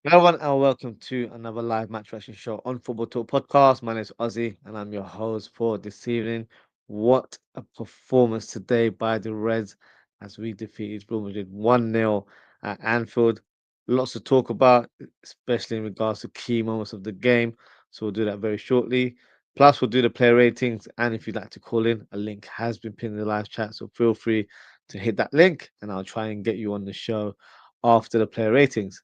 Hello, everyone, and welcome to another live match reaction show on Football Talk Podcast. My name is Ozzie, and I'm your host for this evening. What a performance today by the Reds as we defeated Real Madrid 1-0 at Anfield. Lots to talk about, especially in regards to key moments of the game. So we'll do that very shortly. Plus, we'll do the player ratings, and if you'd like to call in, a link has been pinned in the live chat. So feel free to hit that link, and I'll try and get you on the show after the player ratings.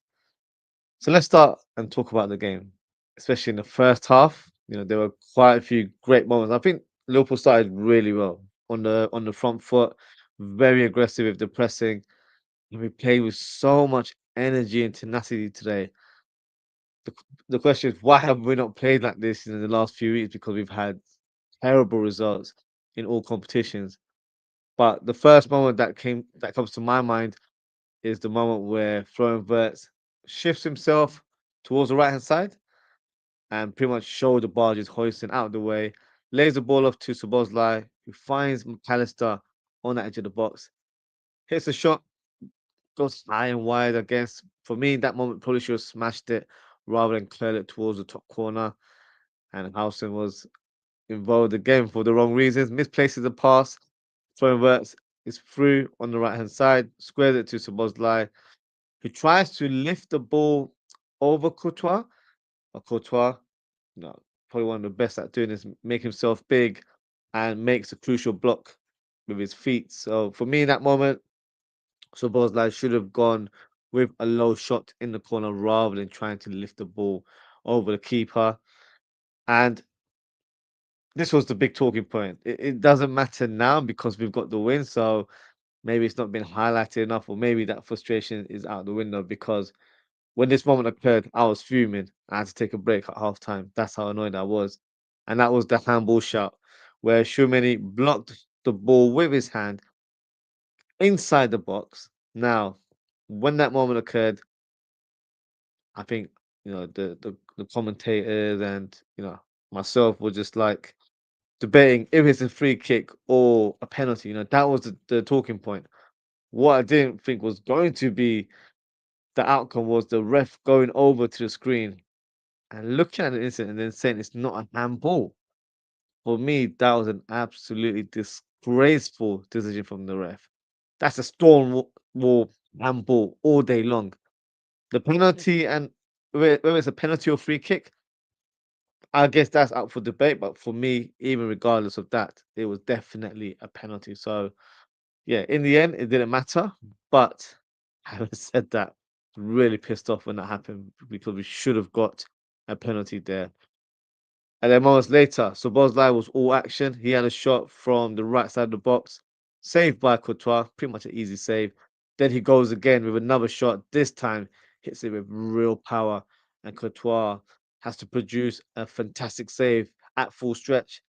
So let's start and talk about the game, especially in the first half. There were quite a few great moments. I think Liverpool started really well on the front foot, very aggressive with the pressing, and we played with so much energy and tenacity today. The, the question is, why have we not played like this in the last few weeks? Because we've had terrible results in all competitions. But the first moment that comes to my mind is the moment where Florian Wirtz shifts himself towards the right hand side and pretty much show the barges hoisting out of the way, lays the ball off to Sabozlai, who finds McAllister on the edge of the box, hits a shot, goes high and wide. I guess for me, that moment probably should have smashed it rather than curl it towards the top corner. And Howson was involved again for the wrong reasons, misplaces the pass, throwing works is through on the right hand side, squares it to Sabozlai, who tries to lift the ball over Courtois. But Courtois, no, probably one of the best at doing this, make himself big and makes a crucial block with his feet. So for me, in that moment, Szoboszlai should have gone with a low shot in the corner rather than trying to lift the ball over the keeper. And this was the big talking point. It doesn't matter now because we've got the win. So maybe it's not been highlighted enough, or maybe that frustration is out the window because when this moment occurred, I was fuming. I had to take a break at halftime. That's how annoyed I was. And that was the handball shot where Shumeni blocked the ball with his hand inside the box. Now, when that moment occurred, I think the commentators and myself were just like debating if it's a free kick or a penalty. That was the talking point. What I didn't think was going to be the outcome was the ref going over to the screen and looking at the incident and then saying it's not a handball. For me, that was an absolutely disgraceful decision from the ref. That's a wall handball all day long. The penalty and whether it's a penalty or free kick, I guess that's up for debate. But for me, even regardless of that, it was definitely a penalty. So yeah, in the end, it didn't matter. But having said that, really pissed off when that happened because we should have got a penalty there. And then moments later, Szoboszlai was all action. He had a shot from the right side of the box, saved by Courtois, pretty much an easy save. Then he goes again with another shot. This time, hits it with real power, and Courtois has to produce a fantastic save at full stretch.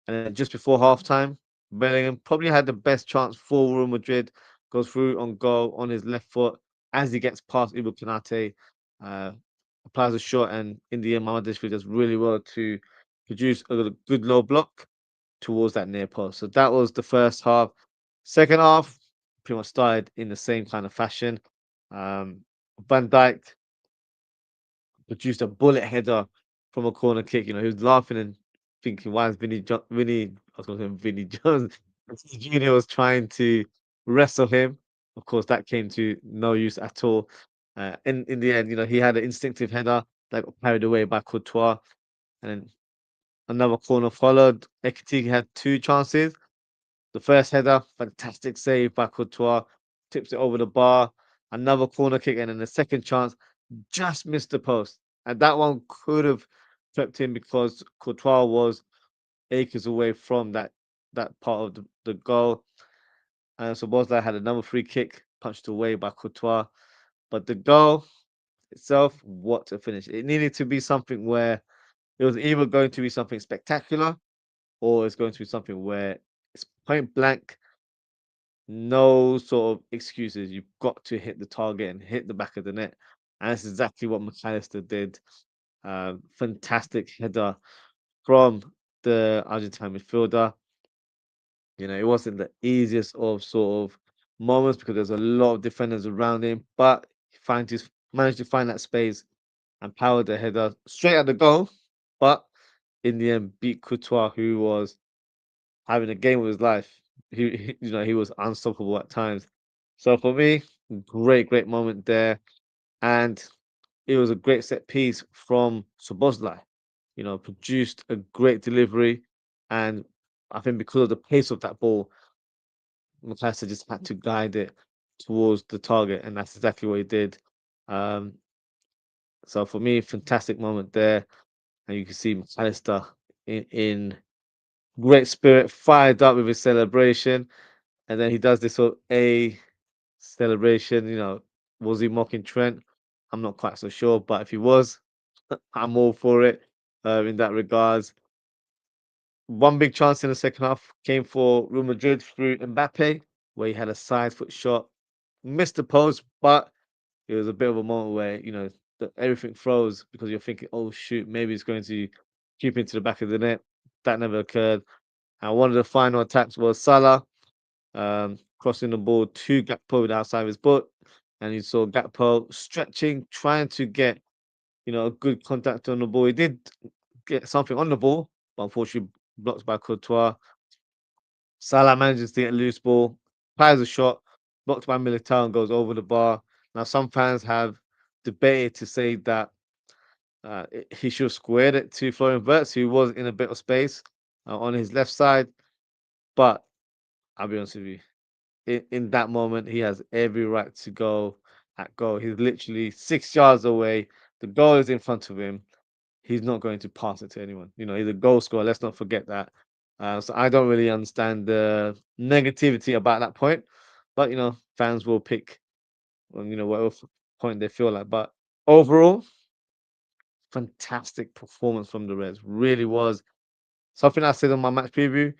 And then just before halftime, Bellingham probably had the best chance for Real Madrid. Goes through on goal on his left foot as he gets past Ibu Konate, uh, applies a shot, and in the end, Mamadishvili does really well to produce a good low block towards that near post. So that was the first half. Second half, pretty much started in the same kind of fashion. Um, Van Dijk produced a bullet header from a corner kick. He was laughing and thinking, why is Vinny, I was going to say Vinny Jones, Junior was trying to wrestle him. Of course, that came to no use at all. In the end, he had an instinctive header that got carried away by Courtois, and then another corner followed. Ekitike had two chances. The first header, fantastic save by Courtois, tips it over the bar. Another corner kick, and then the second chance just missed the post. And that one could have crept in because Courtois was acres away from that part of the goal. And so Bosla had another free kick punched away by Courtois. But the goal itself, what a finish. It needed to be something where it was either going to be something spectacular or it's going to be something where it's point blank, no sort of excuses. You've got to hit the target and hit the back of the net. And that's exactly what McAllister did. Fantastic header from the Argentine midfielder. It wasn't the easiest of sort of moments because there's a lot of defenders around him, but managed to find that space and powered the header straight at the goal, but in the end beat Courtois, who was having a game of his life. He was unstoppable at times. So for me, great moment there, and it was a great set piece from Sobozlai. Produced a great delivery, and I think because of the pace of that ball, McAllister just had to guide it towards the target, and that's exactly what he did. Um, so for me, fantastic moment there, and you can see McAllister in great spirit, fired up with his celebration, and then he does this sort of a celebration. Was he mocking Trent? I'm not quite so sure, but if he was, I'm all for it. In that regards, one big chance in the second half came for Real Madrid through Mbappe, where he had a side foot shot, missed the post, but it was a bit of a moment where everything froze because you're thinking, "Oh shoot, maybe it's going to keep into the back of the net." That never occurred. And one of the final attacks was Salah crossing the ball to Gakpo with the outside of his foot, and you saw Gakpo stretching, trying to get a good contact on the ball. He did get something on the ball, but unfortunately blocked by Courtois. Salah manages to get a loose ball, fires a shot, blocked by Militao and goes over the bar. Now, some fans have debated to say that he should have squared it to Florian Wirtz, who was in a bit of space on his left side. But I'll be honest with you, in that moment, he has every right to go at goal. He's literally 6 yards away. The goal is in front of him. He's not going to pass it to anyone. He's a goal scorer. Let's not forget that. So I don't really understand the negativity about that point, but fans will pick on whatever point they feel like. But overall, fantastic performance from the Reds. Really was something I said on my match preview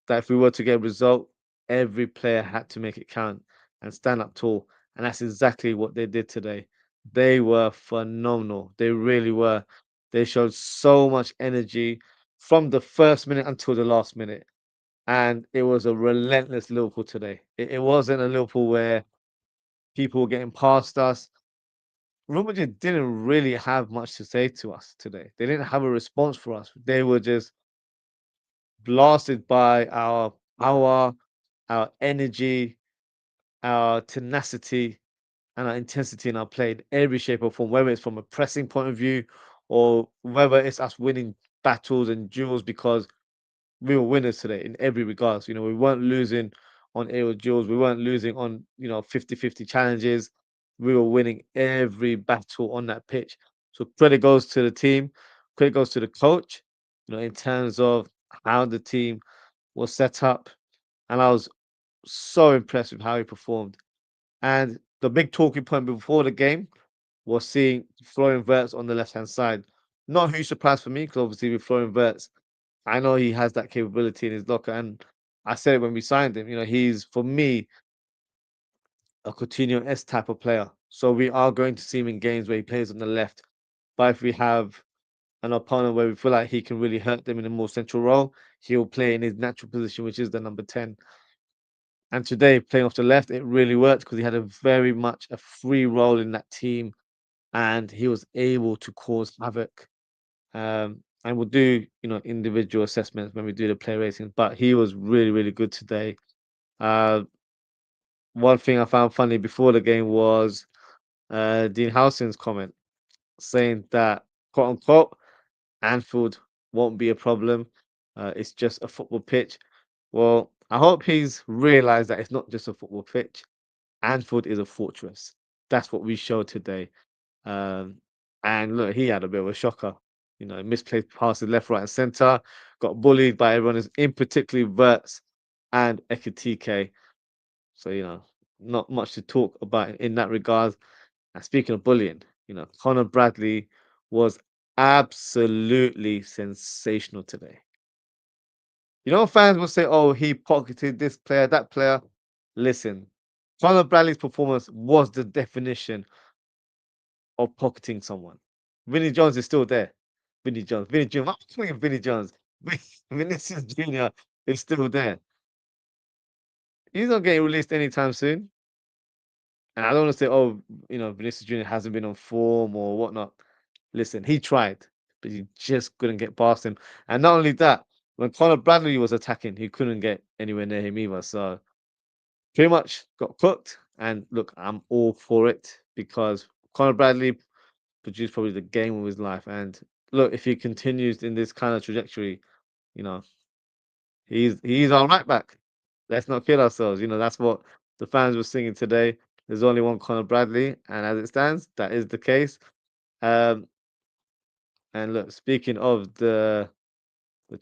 that if we were to get a result, every player had to make it count and stand up tall. And that's exactly what they did today. They were phenomenal. They really were. They showed so much energy from the first minute until the last minute. And it was a relentless Liverpool today. It wasn't a Liverpool where people were getting past us. Real Madrid didn't really have much to say to us today. They didn't have a response for us. They were just blasted by our power, our energy, our tenacity, and our intensity in our play in every shape or form, whether it's from a pressing point of view or whether it's us winning battles and duels because we were winners today in every regards. We weren't losing on aerial duels. We weren't losing on, 50-50 challenges. We were winning every battle on that pitch. So credit goes to the team, credit goes to the coach, in terms of how the team was set up. And I was so impressed with how he performed. And the big talking point before the game was seeing Florian Wirtz on the left hand side. Not a huge surprise for me because obviously with Florian Wirtz, I know he has that capability in his locker. And I said it when we signed him, he's for me a Coutinho S type of player. So we are going to see him in games where he plays on the left. But if we have an opponent where we feel like he can really hurt them in a more central role, he'll play in his natural position, which is the number 10. And today, playing off the left, it really worked because he had a very much a free role in that team, and he was able to cause havoc. And we'll do, individual assessments when we do the play ratings, but he was really good today. Uh, one thing I found funny before the game was Dean Howson's comment saying that, quote unquote, Anfield won't be a problem. It's just a football pitch. Well, I hope he's realized that it's not just a football pitch. Anfield is a fortress. That's what we showed today. Um, and look, he had a bit of a shocker. Misplaced passes left, right, and centre. Got bullied by everyone, in particularly Verts and Ekitike. So not much to talk about in that regard. And speaking of bullying, Conor Bradley was absolutely sensational today. Fans will say, "Oh, he pocketed this player, that player." Listen, Conor Bradley's performance was the definition of pocketing someone. Vinnie Jones is still there. Vinnie Jones. I'm calling him Vinnie Jones. Vinicius Junior is still there. He's not getting released anytime soon. And I don't want to say, "Oh, Vinicius Junior hasn't been on form or whatnot." listen, he tried, but he just couldn't get past him. And not only that, when Conor Bradley was attacking, he couldn't get anywhere near him either. So pretty much got cooked. And look, I'm all for it because Conor Bradley produced probably the game of his life. And look, if he continues in this kind of trajectory, you know, he's our right back. Let's not kid ourselves. That's what the fans were singing today. There's only one Conor Bradley, and as it stands, that is the case. Um, and look, speaking of the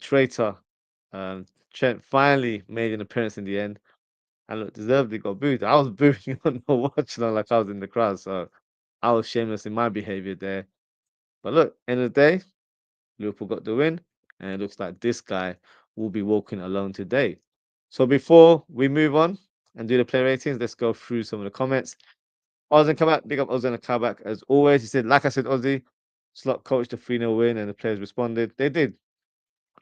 traitor, Trent finally made an appearance in the end, and look, deservedly got booed. I was booing on the watch, like I was in the crowd, so I was shameless in my behaviour there. But look, end of the day, Liverpool got the win, and it looks like this guy will be walking alone today. So before we move on and do the player ratings, let's go through some of the comments. Ozzy come back, big up Ozzy and come back as always. He said, like I said, Ozzy, Slot coached the 3-0 win and the players responded. They did.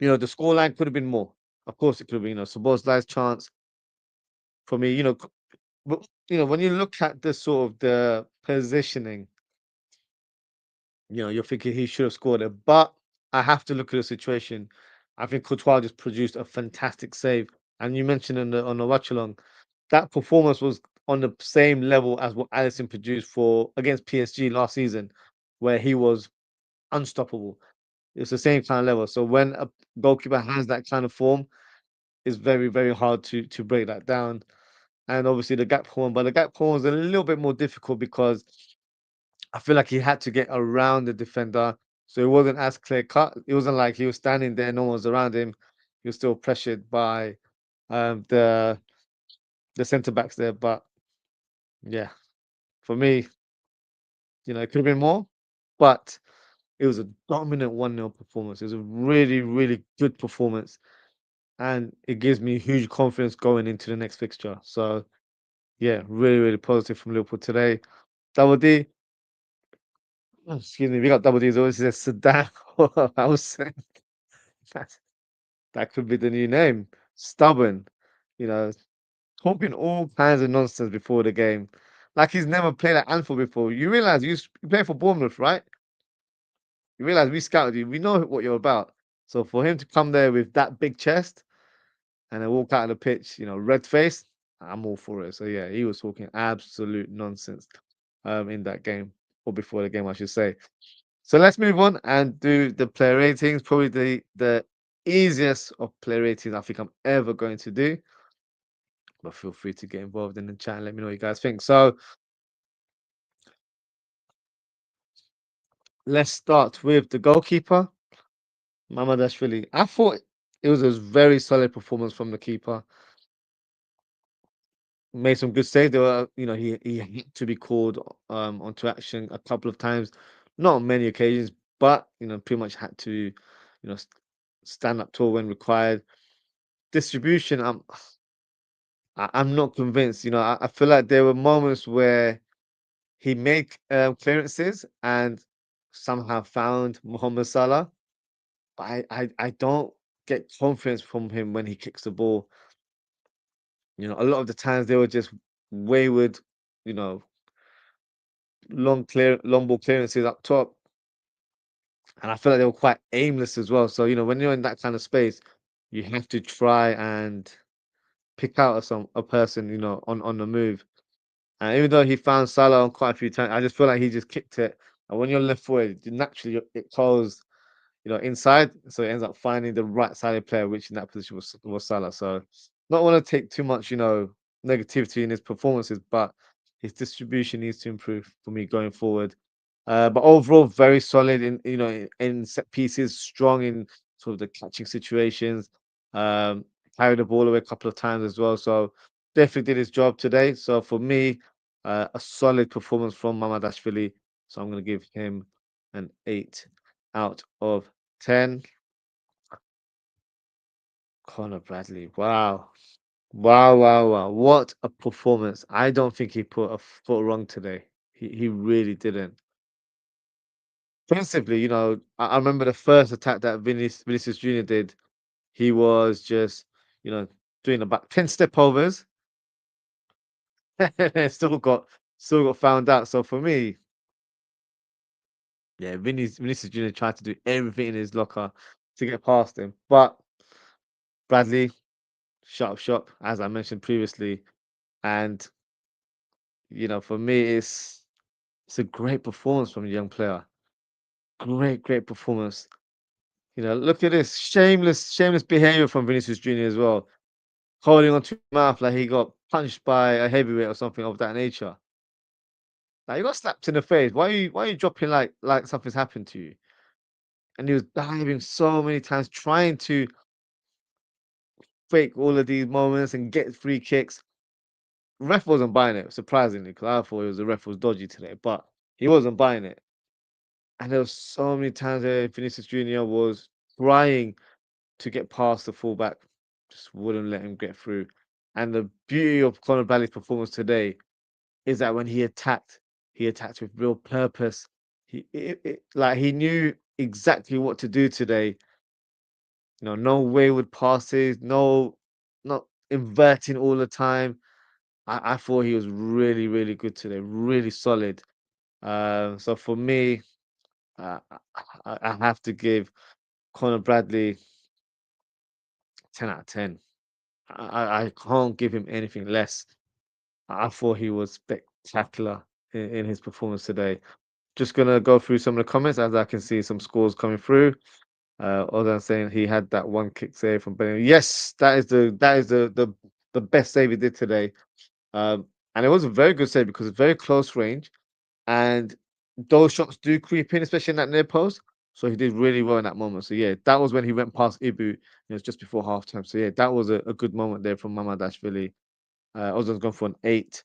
The scoreline could have been more. Of course, it could have been, Szoboszlai's chance for me, but, when you look at the sort of the positioning, you're thinking he should have scored it. But I have to look at the situation. I think Courtois just produced a fantastic save. And you mentioned on the watch along, that performance was on the same level as what Allison produced for against PSG last season, where he was unstoppable. It's the same kind of level. So when a goalkeeper has that kind of form, it's very, very hard to break that down. And obviously the gap horn, but the gap horn was a little bit more difficult because I feel like he had to get around the defender, so it wasn't as clear cut. It wasn't like he was standing there, no one was around him. He was still pressured by the centre backs there. But yeah, for me, it could have been more, but it was a dominant 1-0 performance. It was a really, really good performance, and it gives me huge confidence going into the next fixture. So yeah, really, really positive from Liverpool today. Double D, excuse me, we got double D's always says Sedan. I was saying that that could be the new name. Stubborn, you know, talking all kinds of nonsense before the game. Like he's never played at Anfield before. You realize you play for Bournemouth, right? You realize we scouted you. We know what you're about. So for him to come there with that big chest and then walk out of the pitch, red face, I'm all for it. So yeah, he was talking absolute nonsense in that game, or before the game, I should say. So let's move on and do the player ratings. Probably the easiest of player ratings I think I'm ever going to do. But feel free to get involved in the chat and let me know what you guys think. So let's start with the goalkeeper, Mamadashvili. I thought it was a very solid performance from the keeper. Made some good saves. There were, he had to be called onto action a couple of times, not on many occasions, but pretty much had to, stand up tall when required. Distribution, I'm not convinced. I feel like there were moments where he made clearances and somehow found Mohamed Salah. But I don't get confidence from him when he kicks the ball. A lot of the times they were just wayward, you know, long ball clearances up top. And I feel like they were quite aimless as well. So, when you're in that kind of space, you have to try and pick out a person, on the move. And even though he found Salah on quite a few times, I just feel like he just kicked it. And when you're left footed, naturally it goes, inside. So it ends up finding the right sided player, which in that position was Salah. So not want to take too much, negativity in his performances, but his distribution needs to improve for me going forward. But overall, very solid in set pieces, strong in sort of the catching situations. Um, Carried the ball away a couple of times as well. So definitely did his job today. So for me, a solid performance from Mamadashvili. So I'm going to give him an 8 out of 10. Conor Bradley. Wow. Wow, wow, wow. What a performance. I don't think he put a foot wrong today. He really didn't. Defensively, I remember the first attack that Vinicius Jr. did. He was just, you know, doing about 10 step overs. still got still got found out. So for me, Yeah, Vinicius Junior tried to do everything in his locker to get past him, but Bradley shut up shop, as I mentioned previously, and for me, it's a great performance from a young player. Great performance. Look at this shameless behavior from Vinicius Junior as well, holding onto his mouth like he got punched by a heavyweight or something of that nature. Like, you got slapped in the face. Why are you dropping like something's happened to you? And he was diving so many times, trying to fake all of these moments and get free kicks. Ref wasn't buying it, surprisingly, because I thought the ref was dodgy today, but he wasn't buying it. And there was so many times where Vinicius Junior was trying to get past the fullback, just wouldn't let him get through. And the beauty of Conor Bradley's performance today is that when he attacked with real purpose. Like he knew exactly what to do today. No wayward passes, not inverting all the time. I thought he was really good today, really solid. So for me, uh, I have to give Conor Bradley 10 out of 10. I can't give him anything less. I thought he was spectacular in his performance today. Just gonna go through some of the comments as I can see some scores coming through. Other than saying he had that one kick save from Bellingham. Yes, that is the best save he did today. And it was a very good save because it's very close range, and those shots do creep in, especially in that near post. So he did really well in that moment. So yeah, that was when he went past Ibu. It was just before halftime. So yeah, that was a good moment there from Mamadashvili. Ozwrd's gone for an 8.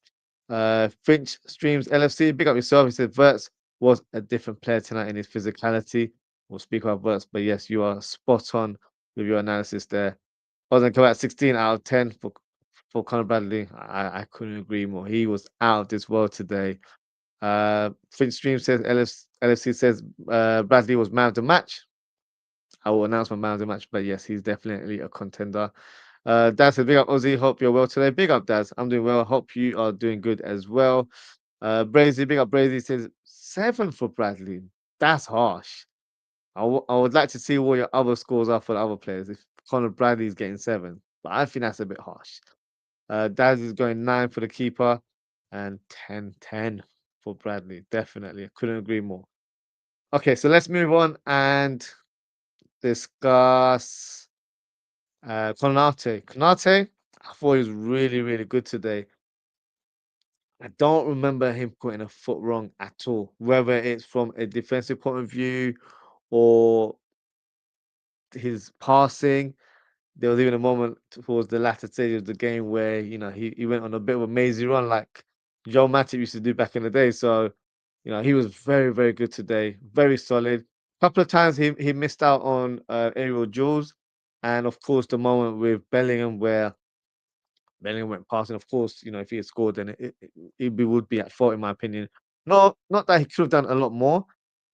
Finch streams LFC. Big up yourself. He said Verts was a different player tonight in his physicality. We'll speak about Verts, but yes, you are spot on with your analysis there. Ozwrd come out 16 out of 10 for Conor Bradley. I couldn't agree more. He was out of this world today. Finch Stream says LFC says Bradley was man of the match. I will announce my man of the match, but yes, he's definitely a contender. Dad said, big up Ozzy. Hope you're well today. Big up, Dad. I'm doing well. Hope you are doing good as well. Brazy, big up Brazy says 7 for Bradley. That's harsh. I would like to see what your other scores are for the other players. If Conor Bradley is getting 7, but I think that's a bit harsh. Daz is going 9 for the keeper and 10 for Bradley. Definitely. I couldn't agree more. Okay, so let's move on and discuss Konate. Konate, I thought he was really good today. I don't remember him putting a foot wrong at all, whether it's from a defensive point of view or his passing. There was even a moment towards the latter stage of the game where he went on a bit of a mazy run like Joe Matip used to do back in the day. So he was very good today, very solid. Couple of times he missed out on aerial duels, and of course the moment with Bellingham where Bellingham went past, and of course if he had scored, then it would be at fault in my opinion. Not that he could have done a lot more,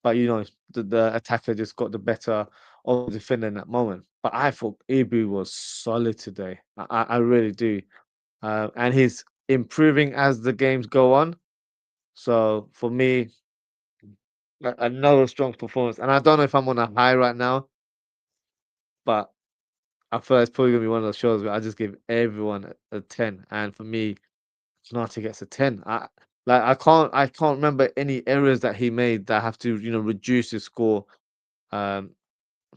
but the attacker just got the better of the defender in that moment. But I thought Ibu was solid today. I really do, and he's improving as the games go on. So for me, another strong performance. And I don't know if I'm on a high right now, but I feel it's probably gonna be one of those shows where I just give everyone a 10. And for me, Konate gets a 10. I can't remember any errors that he made that have to reduce his score. Um,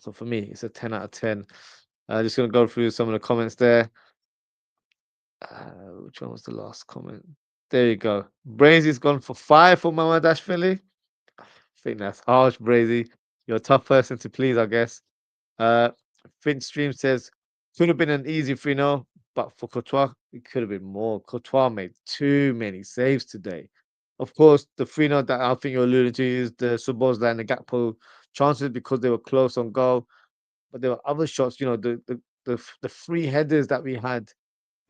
so for me, it's a 10 out of 10. Just gonna go through some of the comments there. Which one was the last comment? There you go. Brazy's gone for 5 for Mamadashvili. I think that's harsh, Brazy. You're a tough person to please, I guess. Uh, Finch Stream says, could have been an easy 3-0, but for Courtois, it could have been more. Courtois made too many saves today. Of course, the 3-0 that I think you're alluding to is the Subozla and the Gakpo chances because they were close on goal. But there were other shots, the three headers that we had,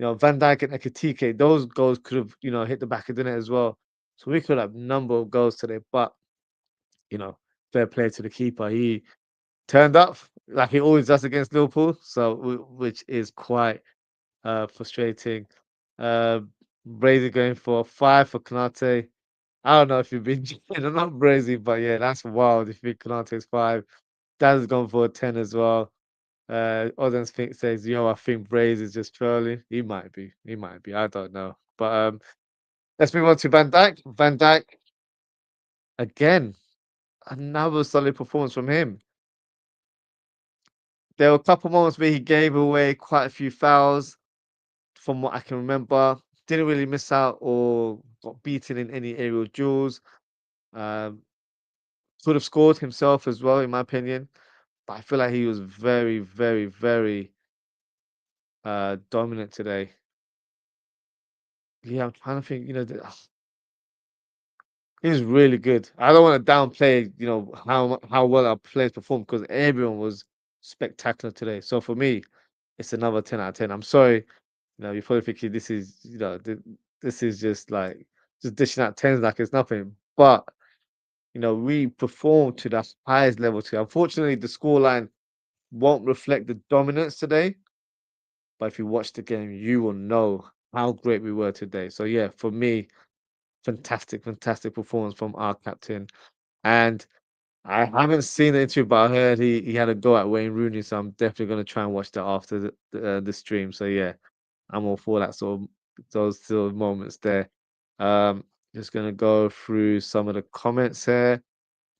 Van Dijk and Ekitike, those goals could have, hit the back of the net as well. So we could have a number of goals today, but, you know, fair play to the keeper. He turned up like he always does against Liverpool, so which is quite frustrating. Uh, Brady going for 5 for Konate. I don't know if you've been I'm not brazy, but yeah, that's wild. If you think Konate's 5, Dan's gone for a 10 as well. Others think says, yo, I think Braze is just trolling. He might be. He might be. I don't know. But let's move on to Van Dijk. Van Dijk again, another solid performance from him. There were a couple moments where he gave away quite a few fouls, from what I can remember. Didn't really miss out or got beaten in any aerial duels. Um, could have scored himself as well, in my opinion. But I feel like he was very, very, very dominant today. Yeah, I'm trying to think. He was really good. I don't want to downplay, how well our players performed because everyone was spectacular today. So for me, it's another 10 out of 10. I'm sorry, you're probably thinking this is, this is just like just dishing out tens like it's nothing. But we performed to the highest level today. Unfortunately, the scoreline won't reflect the dominance today. But if you watch the game, you will know how great we were today. So yeah, for me, fantastic, fantastic performance from our captain. And I haven't seen the interview, but I heard he had a go at Wayne Rooney, so I'm definitely going to try and watch that after the stream. So yeah, I'm all for that sort of those sort of moments there. Um, just gonna go through some of the comments here.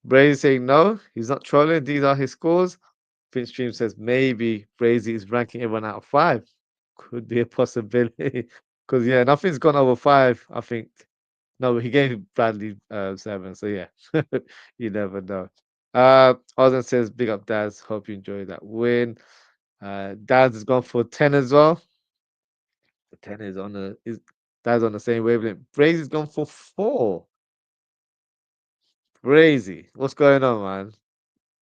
Brady saying no, he's not trolling. These are his scores. Finch Stream says maybe Brady is ranking everyone out of 5. Could be a possibility. Because yeah, nothing's gone over 5. I think. No, he gave Bradley 7. So yeah, you never know. Ozan says big up Daz. Hope you enjoy that win. Daz has gone for 10 as well. The 10 is Daz on the same wavelength. Brazy's gone for 4. Brazy, what's going on, man?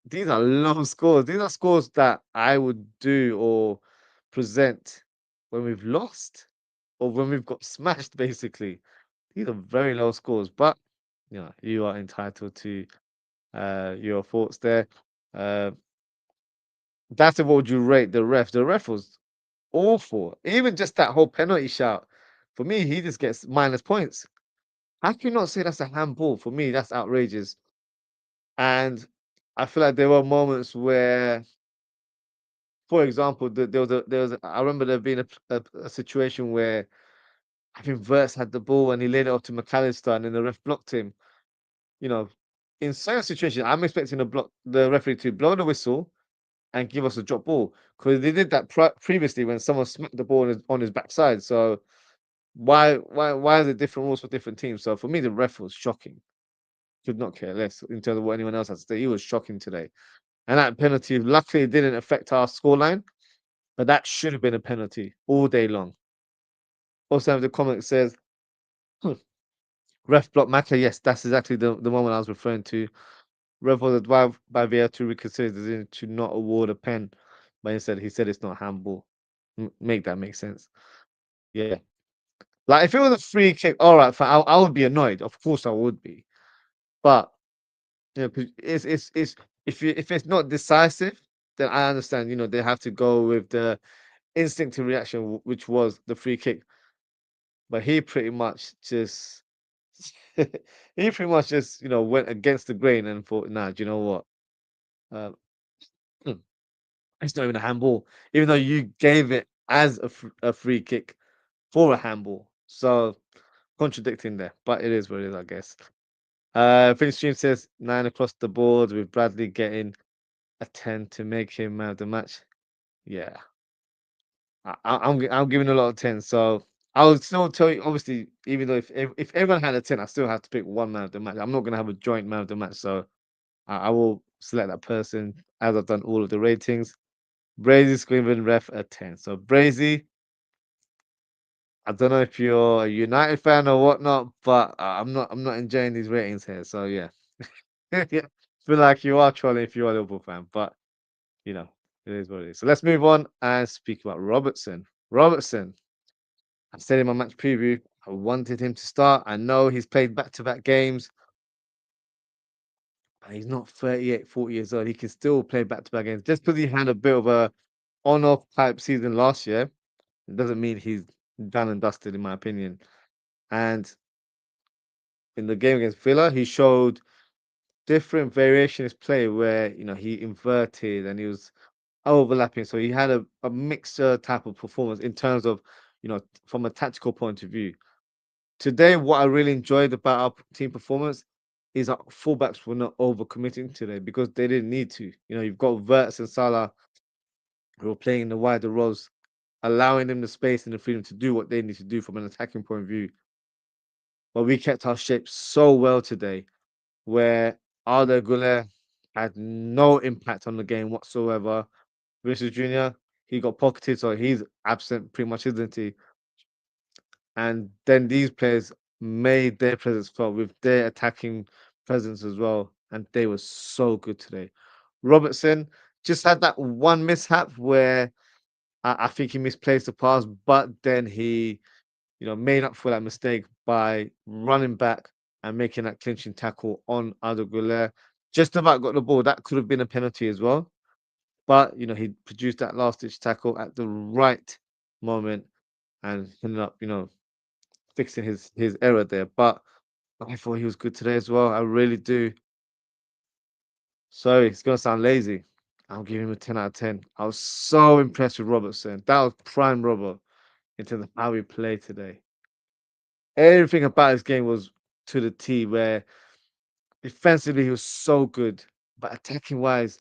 These are low scores. These are scores that I would do or present when we've lost or when we've got smashed, basically. These are very low scores, but you are entitled to your thoughts there. Uh, that's what would you rate the ref? The ref was awful. Even just that whole penalty shout, for me, he just gets minus points. How can you not say that's a handball? For me, that's outrageous. And I feel like there were moments where, for example, I remember there being a situation where I think Verts had the ball and he laid it off to McAllister and then the ref blocked him. You know, in certain situations, I'm expecting the referee to blow the whistle and give us a drop ball because they did that previously when someone smacked the ball on his backside. So why are there different rules for different teams? So for me, the ref was shocking. Could not care less in terms of what anyone else has to say. He was shocking today. And that penalty, luckily, it didn't affect our scoreline, but that should have been a penalty all day long. Also, the comment says, "Hmm, ref block Maka." Yes, that's exactly the moment I was referring to. Ref was advised by VAR to reconsider the decision to not award a pen, but instead he said it's not handball. Make that make sense. Yeah. Like if it was a free kick, all right, fine, I would be annoyed. Of course, I would be. But 'cause it's if it's not decisive, then I understand. They have to go with the instinctive reaction, which was the free kick. But he pretty much just he pretty much just went against the grain and thought, nah, do you know what? Um, it's not even a handball, even though you gave it as a free kick for a handball. So contradicting there, but it is what it is, I guess. Finish Stream says 9 across the board with Bradley getting a 10 to make him man of the match. Yeah, I'm giving a lot of 10. So I would still tell you, obviously, even though if everyone had a 10, I still have to pick one man of the match. I'm not gonna have a joint man of the match, so I will select that person as I've done all of the ratings. Brazy Squinvin ref a 10. So Brazy, I don't know if you're a United fan or whatnot, but I'm not enjoying these ratings here. So yeah. Yeah. Feel like you are trolling if you're a Liverpool fan, but you know, it is what it is. So let's move on and speak about Robertson. Robertson, I said in my match preview, I wanted him to start. I know he's played back-to-back games, but he's not 38, 40 years old. He can still play back-to-back games. Just because he had a bit of a on-off type season last year, it doesn't mean he's done and dusted, in my opinion. And in the game against Villa, he showed different variation in his play where he inverted and he was overlapping. So he had a mixture type of performance in terms of from a tactical point of view. Today, what I really enjoyed about our team performance is our fullbacks were not overcommitting today because they didn't need to. You've got Verts and Salah who are playing in the wider roles, allowing them the space and the freedom to do what they need to do from an attacking point of view. But we kept our shape so well today, where Arda Güler had no impact on the game whatsoever. Vinicius Junior, he got pocketed, so he's absent pretty much, isn't he? And then these players made their presence felt with their attacking presence as well, and they were so good today. Robertson just had that one mishap where I think he misplaced the pass, but then he, made up for that mistake by running back and making that clinching tackle on Arda Güler. Just about got the ball. That could have been a penalty as well. But, he produced that last ditch tackle at the right moment and ended up, fixing his error there. But I thought he was good today as well. I really do. Sorry, it's gonna sound lazy. I'll give him a 10 out of 10. I was so impressed with Robertson. That was prime Robert in terms of how he played today. Everything about his game was to the T, where defensively he was so good, but attacking wise,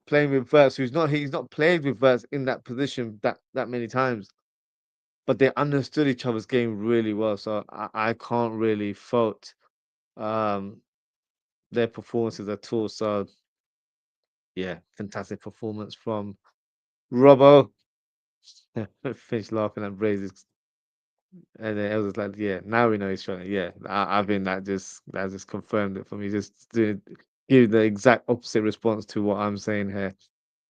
playing with Verts, he's not played with Verts in that position that many times, but they understood each other's game really well. So I can't really fault um their performances at all. So yeah, fantastic performance from Robbo. Finished laughing at Brazes, and then it was like, yeah, now we know he's trying. Yeah, I think that just confirmed it for me. Just doing give the exact opposite response to what I'm saying here.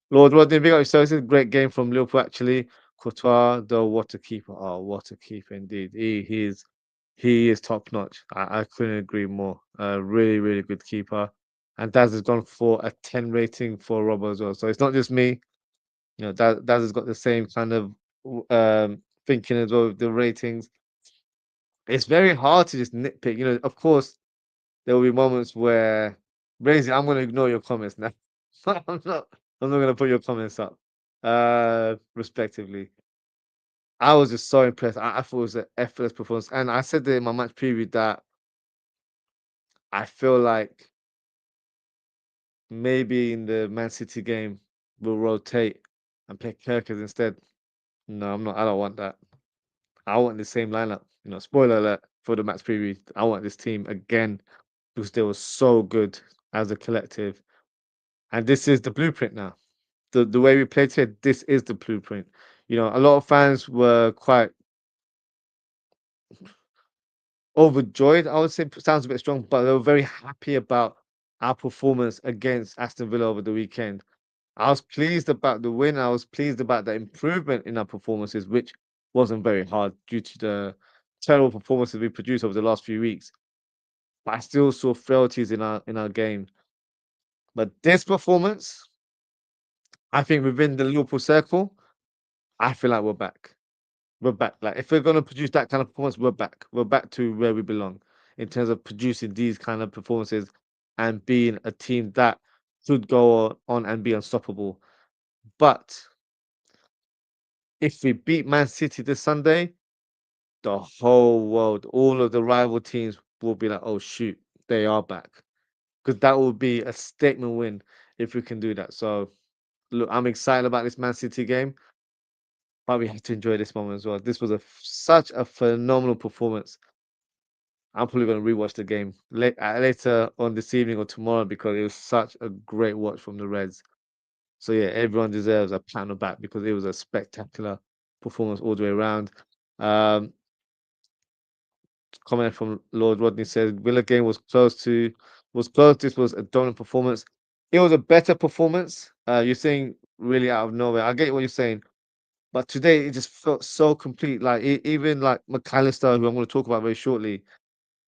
Lord Rodney, big up yourself. This is a great game from Liverpool actually. Courtois, though, what a keeper! Oh, what a keeper indeed. He is top notch. I couldn't agree more. Really, really good keeper. And Daz has gone for a 10 rating for Robbo as well. So it's not just me. Daz has got the same kind of thinking as well with the ratings. It's very hard to just nitpick. Of course, there will be moments where, Brazy, I'm going to ignore your comments now. I'm not. I'm not going to put your comments up. Respectively, I was just so impressed. I thought it was an effortless performance, and I said that in my match preview that I feel like maybe in the Man City game we'll rotate and play Kirkers instead. No, I'm not. I don't want that. I want the same lineup. Spoiler alert for the match preview. I want this team again because they were so good as a collective. And this is the blueprint now. The way we played today, this is the blueprint. A lot of fans were quite overjoyed. I would say sounds a bit strong, but they were very happy about our performance against Aston Villa over the weekend. I was pleased about the win. I was pleased about the improvement in our performances, which wasn't very hard due to the terrible performances we produced over the last few weeks. But I still saw frailties in our game. But this performance, I think within the Liverpool circle, I feel like we're back. We're back. Like if we're gonna produce that kind of performance, we're back. We're back to where we belong in terms of producing these kind of performances and being a team that should go on and be unstoppable. But if we beat Man City this Sunday, the whole world, all of the rival teams will be like, "Oh shoot, they are back," because that will be a statement win if we can do that. So look, I'm excited about this Man City game, but we have to enjoy this moment as well. This was such a phenomenal performance. I'm probably going to rewatch the game later on this evening or tomorrow because it was such a great watch from the Reds. So yeah, everyone deserves a pat on the back because it was a spectacular performance all the way around. Um, Comment from Lord Rodney said Villa game was close. This was a dominant performance. It was a better performance. You're saying really out of nowhere. I get what you're saying, but today it just felt so complete. Like even like McAllister, who I'm going to talk about very shortly.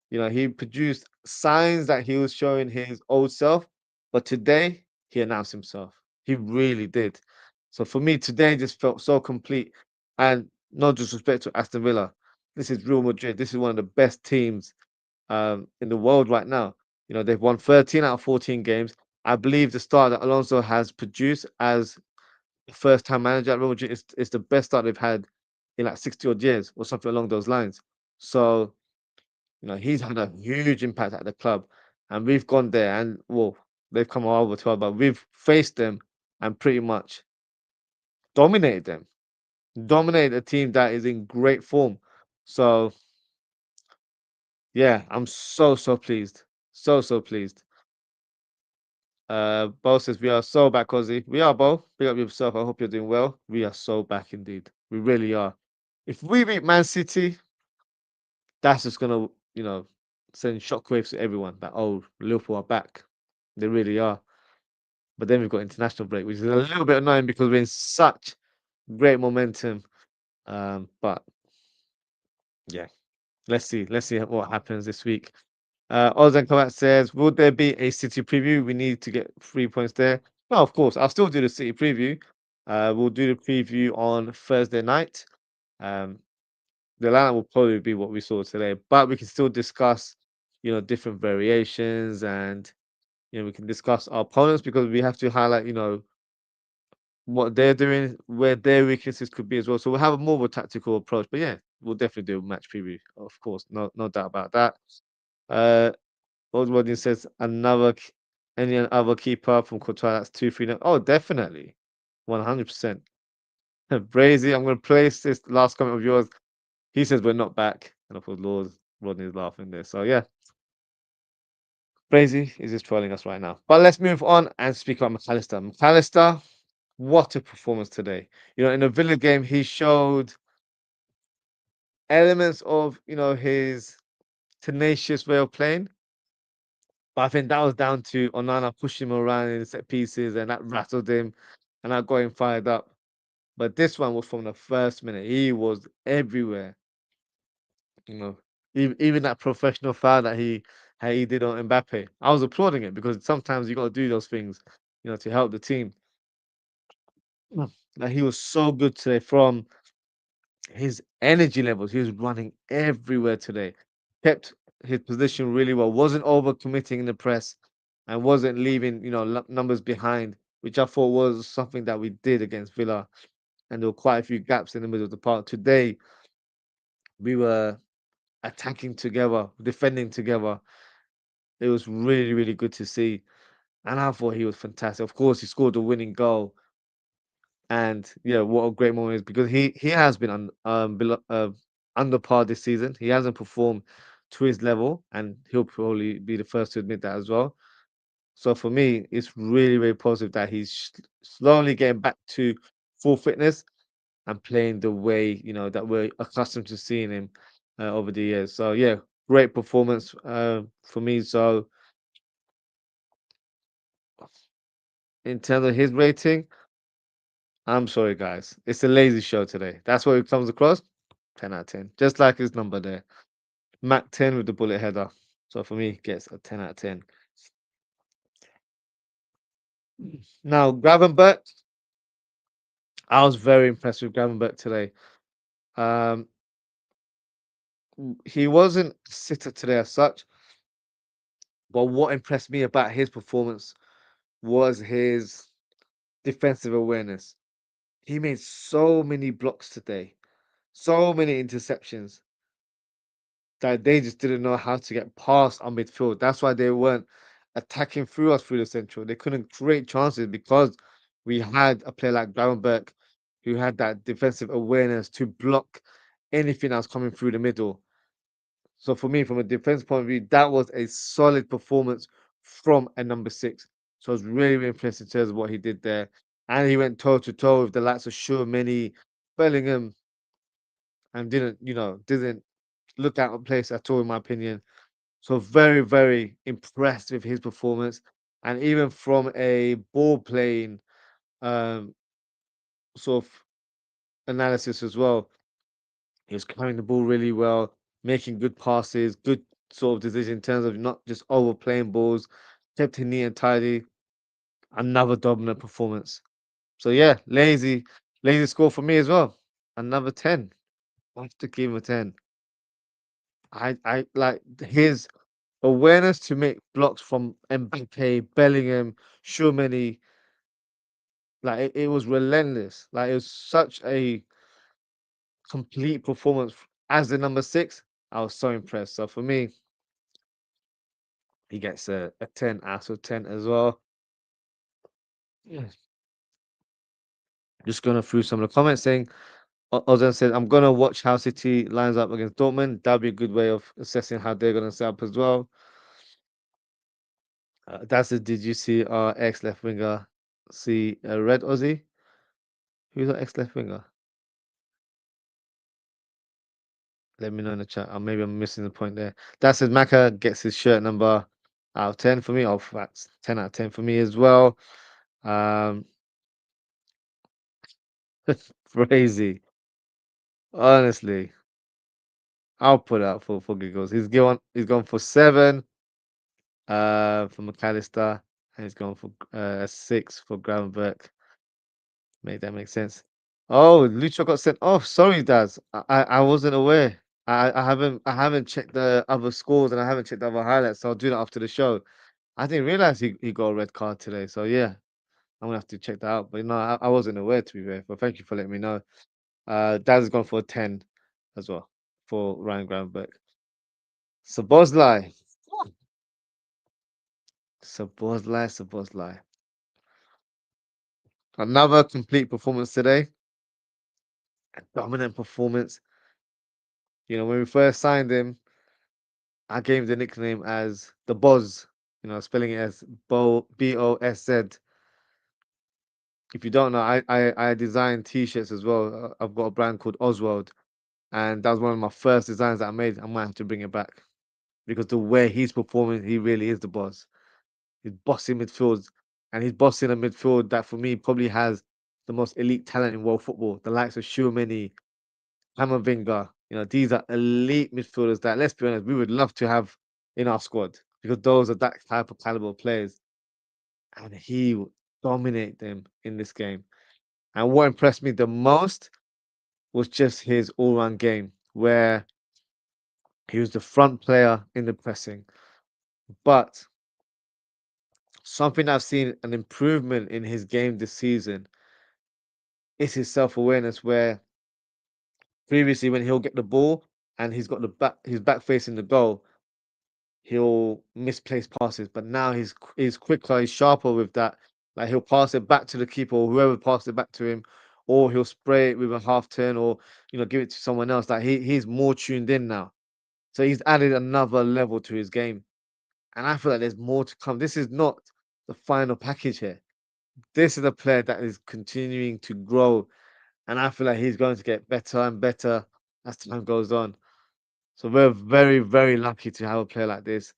He produced signs that he was showing his old self, but today he announced himself. He really did. So for me, today just felt so complete. And no disrespect to Aston Villa. This is Real Madrid. This is one of the best teams in the world right now. They've won 13 out of 14 games. I believe the start that Alonso has produced as a first-time manager at Real Madrid is the best start they've had in like 60 odd years or something along those lines. So, he's had a huge impact at the club, and we've gone there, and well, they've come over to us, but we've faced them and pretty much dominated them, dominated a team that is in great form. So, yeah, I'm so pleased, so pleased. Bo says we are so back, Ozzy. We are, Bo. Big up yourself. I hope you're doing well. We are so back indeed. We really are. If we beat Man City, that's just gonna, send shockwaves to everyone. That Liverpool are back. They really are. But then we've got international break, which is a little bit annoying because we're in such great momentum. But yeah, let's see. Let's see what happens this week. Ozan Kovac says, "Will there be a City preview? We need to get 3 points there." No, of course. I'll still do the City preview. We'll do the preview on Thursday night. Um, the lineup will probably be what we saw today, but we can still discuss, different variations, and we can discuss our opponents because we have to highlight, what they're doing, where their weaknesses could be as well. So we'll have a more of a tactical approach. But yeah, we'll definitely do a match preview, of course. No doubt about that. Uh, Ozwrld says any other keeper from Qatar that's 2-3 now. Oh, definitely. 100%. Brazy, I'm going to place this last comment of yours. He says we're not back. And of course, Rodney's laughing there. So yeah, Brazy is just trolling us right now. But let's move on and speak about McAllister. McAllister, what a performance today. In the Villa game, he showed elements of, his tenacious way of playing. But I think that was down to Onana pushing him around in set pieces, and that rattled him, and that got him fired up. But this one was from the first minute. He was everywhere. You know, even that professional foul that he did on Mbappe, I was applauding it because sometimes you got to do those things, to help the team. Like he was so good today from his energy levels. He was running everywhere today. Kept his position really well. Wasn't over committing in the press, and wasn't leaving numbers behind, which I thought was something that we did against Villa. And there were quite a few gaps in the middle of the park. Today we were attacking together, defending together. It was really good to see, and I thought he was fantastic. Of course, he scored the winning goal. And yeah, what a great moment is because he has been under par this season. He hasn't performed to his level, and he'll probably be the first to admit that as well. So for me, it's really positive that he's slowly getting back to full fitness and playing the way that we're accustomed to seeing him over the years. So yeah, great performance for me. So in terms of his rating, I'm sorry, guys. It's a lazy show today. That's what it comes across. 10 out of 10. Just like his number there. Mac 10 with the bullet header. So for me, gets a 10 out of 10. Now, Gravenberch, I was very impressed with Gravenberch today. Um, he wasn't a sitter today as such, but what impressed me about his performance was his defensive awareness. He made so many blocks today, so many interceptions that they just didn't know how to get past our midfield. That's why they weren't attacking through us through the central. They couldn't create chances because we had a player like Gravenberch who had that defensive awareness to block anything that was coming through the middle. So for me, from a defense point of view, that was a solid performance from a number six. So I was really impressed in terms of what he did there. And he went toe to toe with the likes of Many, Bellingham, and didn't look out of place at all, in my opinion. So very impressed with his performance, and even from a ball playing um, sort of analysis as well. He was carrying the ball really well, making good passes, good sort of decision in terms of not just overplaying balls, kept it neat and tidy. Another dominant performance. So yeah, lazy score for me as well. Another 10. I have to give him a 10. I like his awareness to make blocks from Mbappe, Bellingham, Tchouaméni. Like it was relentless. Like it was such a complete performance as the number six. I was so impressed. So for me, he gets a 10 out of 10 as well. Yeah. Just going through some of the comments saying, Ozan said, I'm going to watch how City lines up against Dortmund. That'd be a good way of assessing how they're going to set up as well. That's it. Did you see our ex left winger see Red Ozzie? Who's our ex left winger? Let me know in the chat. Or maybe I'm missing the point there. That says Maka gets his shirt number out of 10 for me. Oh, that's 10 out of 10 for me as well. Um, crazy. Honestly, I'll put it out for giggles. He's gone for 7 for McAllister, and he's gone for 6 for Gravenberg. Make that make sense. Oh, Lucho got sent off. Sorry, Daz. I wasn't aware. I haven't checked the other scores and I haven't checked the other highlights, so I'll do that after the show. I didn't realize he got a red card today. So yeah, I'm gonna have to check that out. But no, I wasn't aware to be fair. But thank you for letting me know. Daz has gone for a 10 as well for Ryan Gravenberg. Sabozlai. Sabozlai. Another complete performance today. A dominant performance. When we first signed him, I gave him the nickname as the Boz, spelling it as Bosz. If you don't know, I design t-shirts as well. I've got a brand called Ozwrld, and that was one of my first designs that I made. I might have to bring it back because the way he's performing, he really is the boss. He's bossing midfields, and he's bossing a midfield that for me probably has the most elite talent in world football. The likes of Tchouaméni, Camavinga. These are elite midfielders that, let's be honest, we would love to have in our squad because those are that type of caliber of players. And he would dominate them in this game. And what impressed me the most was just his all-round game, where he was the front player in the pressing. But something I've seen an improvement in his game this season is his self-awareness, where previously when he'll get the ball and he's got his back facing the goal, he'll misplace passes, but now he's quicker, he's sharper with that. Like he'll pass it back to the keeper or whoever passed it back to him, or he'll spray it with a half turn or give it to someone else. Like he's more tuned in now. So he's added another level to his game. And I feel like there's more to come. This is not the final package here. This is a player that is continuing to grow. And I feel like he's going to get better and better as time goes on. So we're very, very lucky to have a player like this.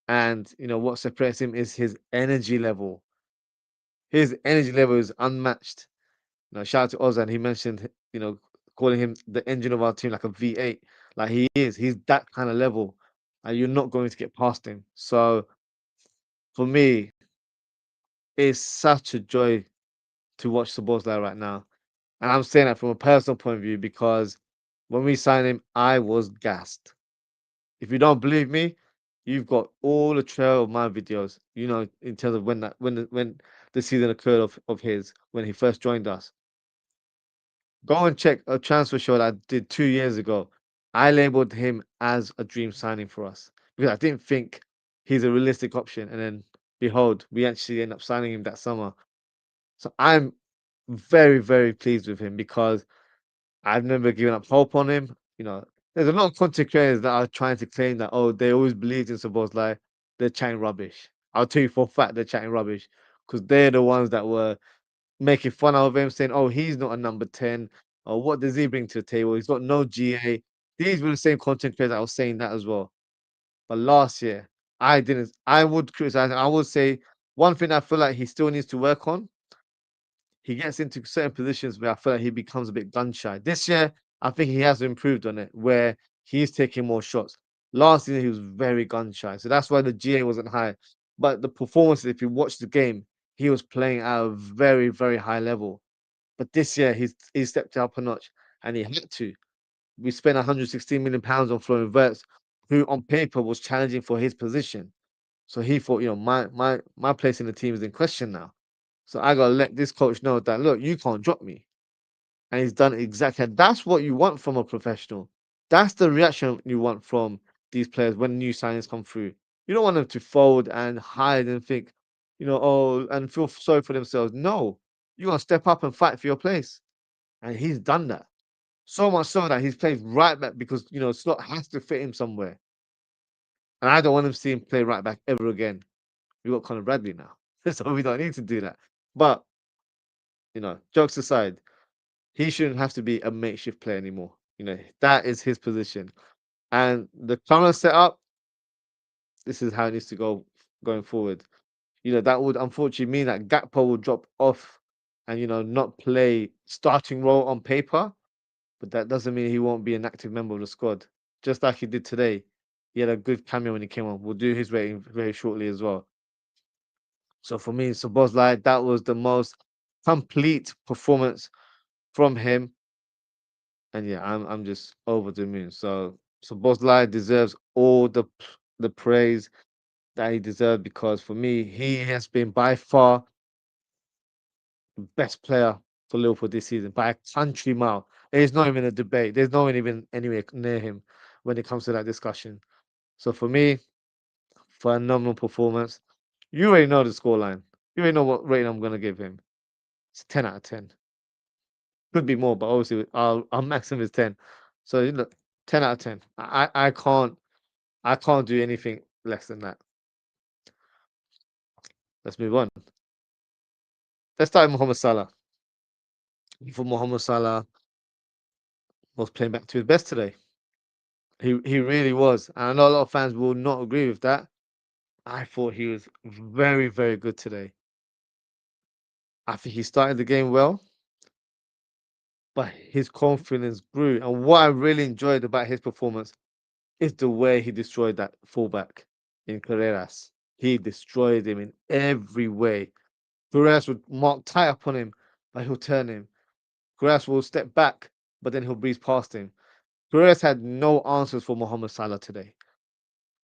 And what separates him is his energy level. His energy level is unmatched. Shout out to Ozan. He mentioned, calling him the engine of our team, like a V8. Like he is. He's that kind of level, and you're not going to get past him. So for me, it's such a joy to watch Szoboszlai right now, and I'm saying that from a personal point of view because when we signed him, I was gassed. If you don't believe me, you've got all the trail of my videos, in terms of when the season occurred of his when he first joined us. Go and check a transfer show that I did 2 years ago. I labeled him as a dream signing for us because I didn't think he's a realistic option. And then behold, we actually end up signing him that summer. So I'm very, very pleased with him because I've never given up hope on him. There's a lot of content creators that are trying to claim that, oh, they always believed in Szoboszlai. They're chatting rubbish. I'll tell you for a fact they're chatting rubbish because they're the ones that were making fun of him, saying, oh, he's not a number 10. Or what does he bring to the table? He's got no GA. These were the same content creators that was saying that as well. But last year, I didn't. I would criticize him. I would say one thing I feel like he still needs to work on, he gets into certain positions where I feel like he becomes a bit gun shy. This year, I think he has improved on it, where he's taking more shots. Last season, he was very gun shy, so that's why the GA wasn't high. But the performances, if you watch the game, he was playing at a very, very high level. But this year, he stepped up a notch, and he had to. We spent 116 million pounds on Florian Wirtz, who on paper was challenging for his position. So he thought, my place in the team is in question now. So I gotta let this coach know that look, you can't drop me. And he's done exactly. That's what you want from a professional. That's the reaction you want from these players when new signings come through. You don't want them to fold and hide and think, oh, and feel sorry for themselves. No, you're gonna step up and fight for your place. And he's done that. So much so that he's played right back because slot has to fit him somewhere. And I don't want him to see him play right back ever again. We got Conor Bradley now. So we don't need to do that. But, jokes aside, he shouldn't have to be a makeshift player anymore. That is his position. And the current setup, this is how it needs to go going forward. That would unfortunately mean that Gakpo will drop off and, not play starting role on paper. But that doesn't mean he won't be an active member of the squad. Just like he did today. He had a good cameo when he came on. We'll do his rating very shortly as well. So for me, Szoboszlai, that was the most complete performance from him. And yeah, I'm just over the moon. So Szoboszlai deserves all the praise that he deserved because for me, he has been by far the best player for Liverpool this season by a country mile. There's not even a debate. There's no one even anywhere near him when it comes to that discussion. So for me, phenomenal performance. You already know the scoreline. You already know what rating I'm gonna give him. It's 10 out of 10. Could be more, but obviously our maximum is 10. So look, 10 out of 10. I can't do anything less than that. Let's move on. Let's start with Mohamed Salah. For Mohamed Salah was playing back to his best today. He really was. And I know a lot of fans will not agree with that. I thought he was very, very good today. I think he started the game well, but his confidence grew. And what I really enjoyed about his performance is the way he destroyed that fullback in Carreras. He destroyed him in every way. Carreras would mark tight up on him, but he'll turn him. Carreras will step back, but then he'll breeze past him. Carreras had no answers for Mohamed Salah today.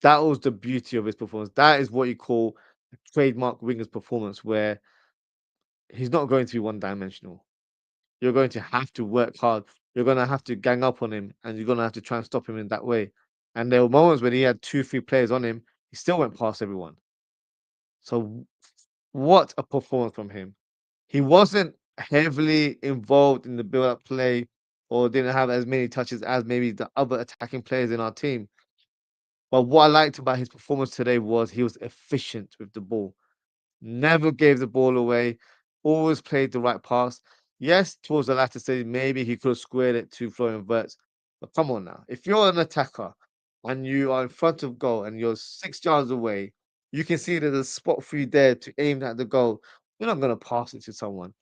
That was the beauty of his performance. That is what you call a trademark winger's performance, where he's not going to be one-dimensional. You're going to have to work hard. You're going to have to gang up on him, and you're going to have to try and stop him in that way. And there were moments when he had 2, 3 players on him, he still went past everyone. So, what a performance from him. He wasn't heavily involved in the build-up play or didn't have as many touches as maybe the other attacking players in our team. But what I liked about his performance today was he was efficient with the ball. Never gave the ball away. Always played the right pass. Yes, towards the latter stage, maybe he could have squared it to Florian Wirtz. But come on now. If you're an attacker and you are in front of goal and you're 6 yards away, you can see there's a spot for you there to aim at the goal. You're not going to pass it to someone.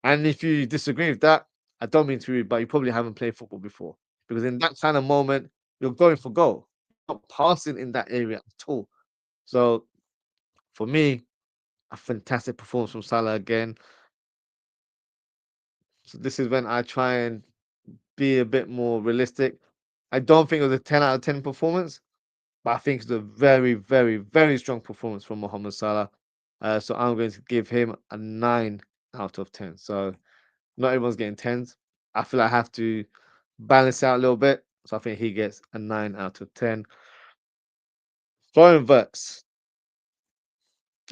And if you disagree with that, I don't mean to be rude, but you probably haven't played football before. Because in that kind of moment, you're going for goal. You're not passing in that area at all. So for me, a fantastic performance from Salah again. So this is when I try and be a bit more realistic. I don't think it was a 10 out of 10 performance, but I think it's a very, very, very strong performance from Mohamed Salah. So I'm going to give him a 9 out of 10. So not everyone's getting 10s. I feel I have to balance out a little bit. So I think he gets a 9 out of 10. Florian Wirtz.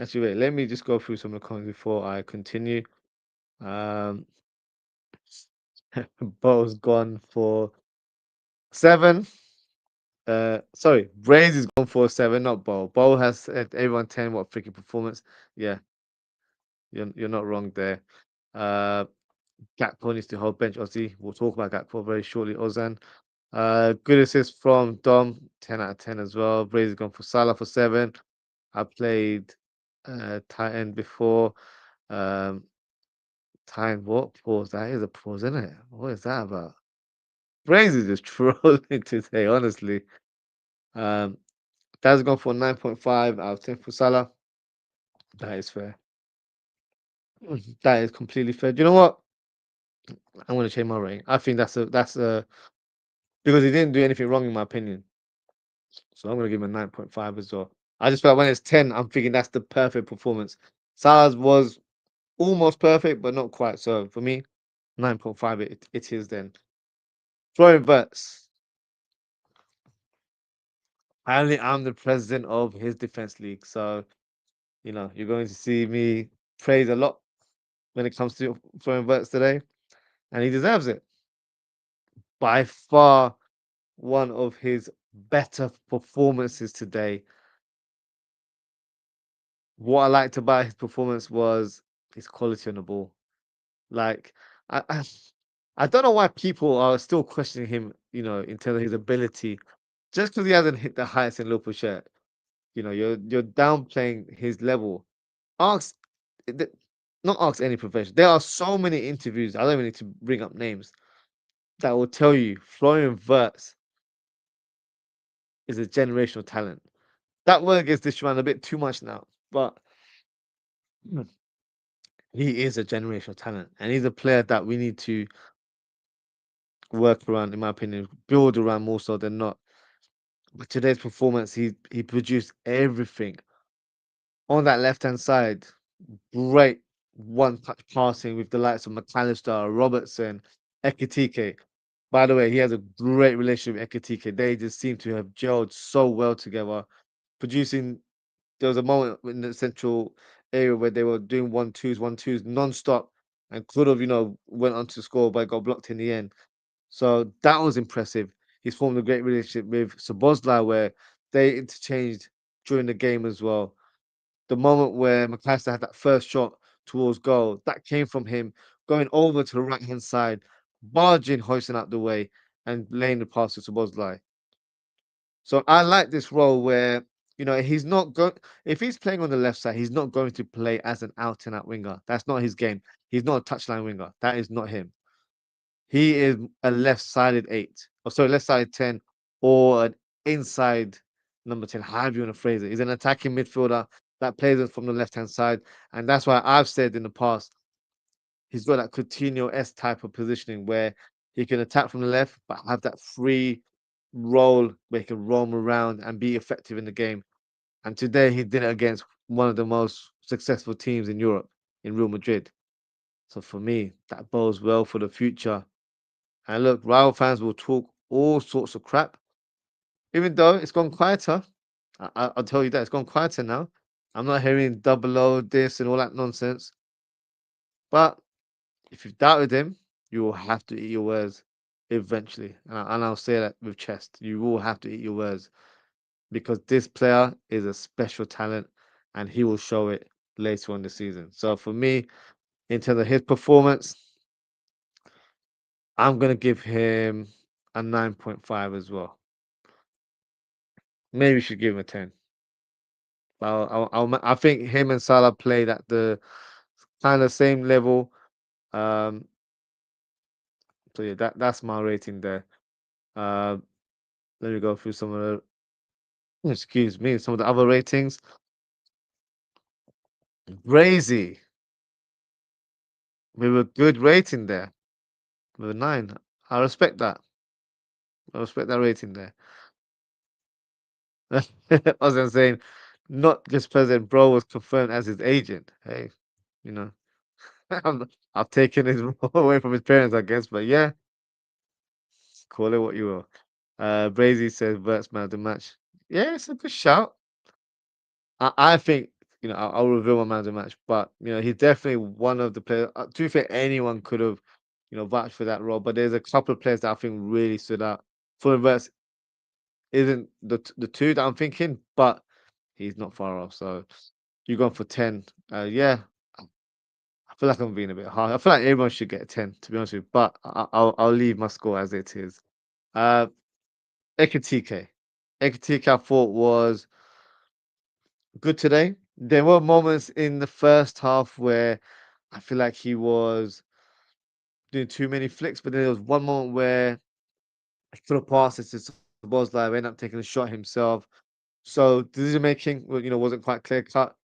Actually, wait, let me just go through some of the comments before I continue. Um, Bo's gone for 7. Sorry, Braze is gone for 7, not Bo. Bo has said everyone 10. What freaking performance! Yeah, you're not wrong there. Uh, Gakpo needs to hold bench. Ozzie, we'll talk about Gakpo very shortly. Ozan, good assist from Dom, 10 out of 10 as well. Braze has gone for Salah for 7. I played tight end before. Um, Time what pause? That is a pause, isn't it? What is that about? Braze is just trolling today, honestly. Um, that's gone for 9.5 out of 10 for Salah. That is fair. That is completely fair. Do you know what? I'm gonna change my rating. I think that's a because he didn't do anything wrong in my opinion. So I'm gonna give him a 9.5 as well. I just feel like when it's 10, I'm thinking that's the perfect performance. Salah's was almost perfect, but not quite. So for me, 9.5 it is then. Florian Wirtz. Apparently, I'm the president of his defense league. So, you're going to see me praise a lot when it comes to Florian Wirtz today, and he deserves it. By far, one of his better performances today. What I liked about his performance was his quality on the ball. Like, I, I, I don't know why people are still questioning him, in terms of his ability, just because he hasn't hit the heights in Liverpool shirt. You're downplaying his level. Ask, th- not ask any professional. There are so many interviews. I don't even need to bring up names that will tell you Florian Wirtz is a generational talent. That word gets dished around a bit too much now, but mm, he is a generational talent, and he's a player that we need to work around, in my opinion, build around more so than not. But today's performance, he produced everything on that left hand side. Great one touch passing with the likes of McAllister, Robertson, Ekitike. By the way, he has a great relationship with Ekitike. They just seem to have gelled so well together, producing. There was a moment in the central area where they were doing one twos non-stop, and could have, went on to score, but got blocked in the end. So that was impressive. He's formed a great relationship with Sabozlai where they interchanged during the game as well. The moment where McAllister had that first shot towards goal, that came from him going over to the right hand side, barging Hoyson out the way, and laying the pass to Sabozlai. So I like this role where he's not going. If he's playing on the left side, he's not going to play as an out and out winger. That's not his game. He's not a touchline winger. That is not him. He is a left-sided eight, or sorry, left-sided 10, or an inside number 10, however you want to phrase it. He's an attacking midfielder that plays it from the left-hand side. And that's why I've said in the past, he's got that Coutinho-esque type of positioning where he can attack from the left, but have that free role where he can roam around and be effective in the game. And today he did it against one of the most successful teams in Europe, in Real Madrid. So for me, that bodes well for the future. And look, rival fans will talk all sorts of crap, even though it's gone quieter. I'll tell you that it's gone quieter now. I'm not hearing double O this and all that nonsense. But if you've doubted him, you will have to eat your words eventually. And I'll say that with chest. You will have to eat your words because this player is a special talent and he will show it later on the season. So for me, in terms of his performance, I'm going to give him a 9.5 as well. Maybe we should give him a 10. I think him and Salah played at the kind of same level. Um, so yeah, that's my rating there. Uh, let me go through some of excuse me, some of the other ratings. Brazy, we were good rating there. With a 9. I respect that. I respect that rating there. I was gonna say, not just President Bro was confirmed as his agent. Hey, you know, I've taken his role away from his parents, I guess. But yeah, call it what you will. Brazy says Verts man of the match. Yeah, it's a good shout. I think I'll reveal my man of the match, but he's definitely one of the players. To be fair, anyone could have vouched for that role, but there's a couple of players that I think really stood out. For Verts isn't the two that I'm thinking, but he's not far off. So you're going for 10. Yeah, I feel like I'm being a bit hard. I feel like everyone should get a 10, to be honest with you, but I'll leave my score as it is. Uh, Ekatike. Ekatike, I thought was good today. There were moments in the first half where I feel like he was doing too many flicks, but then there was one moment where he could have passed it to Szoboszlai, ended up taking a shot himself. So decision making, wasn't quite clear cut.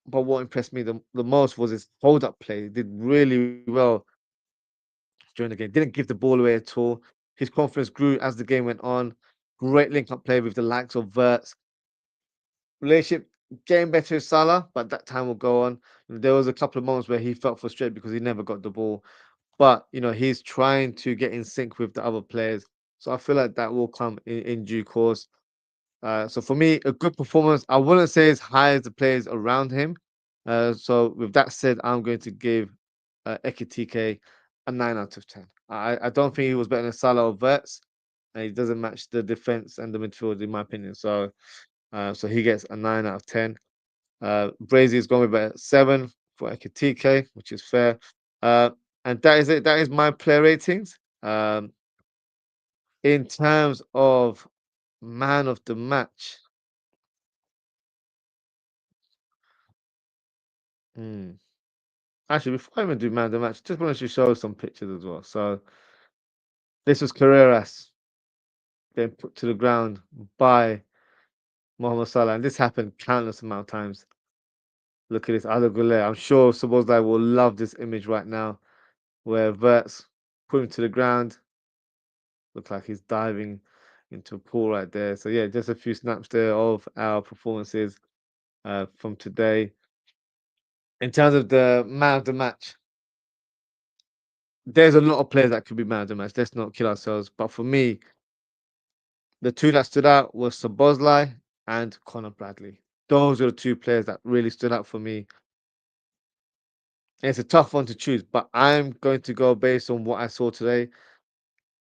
But what impressed me the most was his hold up play. He did really well during the game. Didn't give the ball away at all. His confidence grew as the game went on. Great link-up play with the likes of Verts. Relationship getting better with Salah, but that time will go on. There was a couple of moments where he felt frustrated because he never got the ball. But he's trying to get in sync with the other players. So I feel like that will come in due course. So for me, a good performance. I wouldn't say as high as the players around him. So with that said, I'm going to give Ekitike a 9 out of 10. I don't think he was better than Salah or Verts, and he doesn't match the defense and the midfield in my opinion. So he gets a 9 out of 10. Brazy is going with a 7 for Ekitike, which is fair. Uh, and that is it. That is my player ratings. In terms of man of the match. Hmm. Actually, before I even do man of the match, just wanted to show some pictures as well. So this was Carreras being put to the ground by Mohamed Salah, and this happened countless amount of times. Look at this other Goulet. I'm sure Sabozai will love this image right now, where Verts put him to the ground. Looks like he's diving into a pool right there. So yeah, just a few snaps there of our performances from today. In terms of the man of the match, there's a lot of players that could be man of the match. Let's not kill ourselves. But for me, the two that stood out was Szoboszlai and Conor Bradley. Those are the two players that really stood out for me. It's a tough one to choose, but I'm going to go based on what I saw today.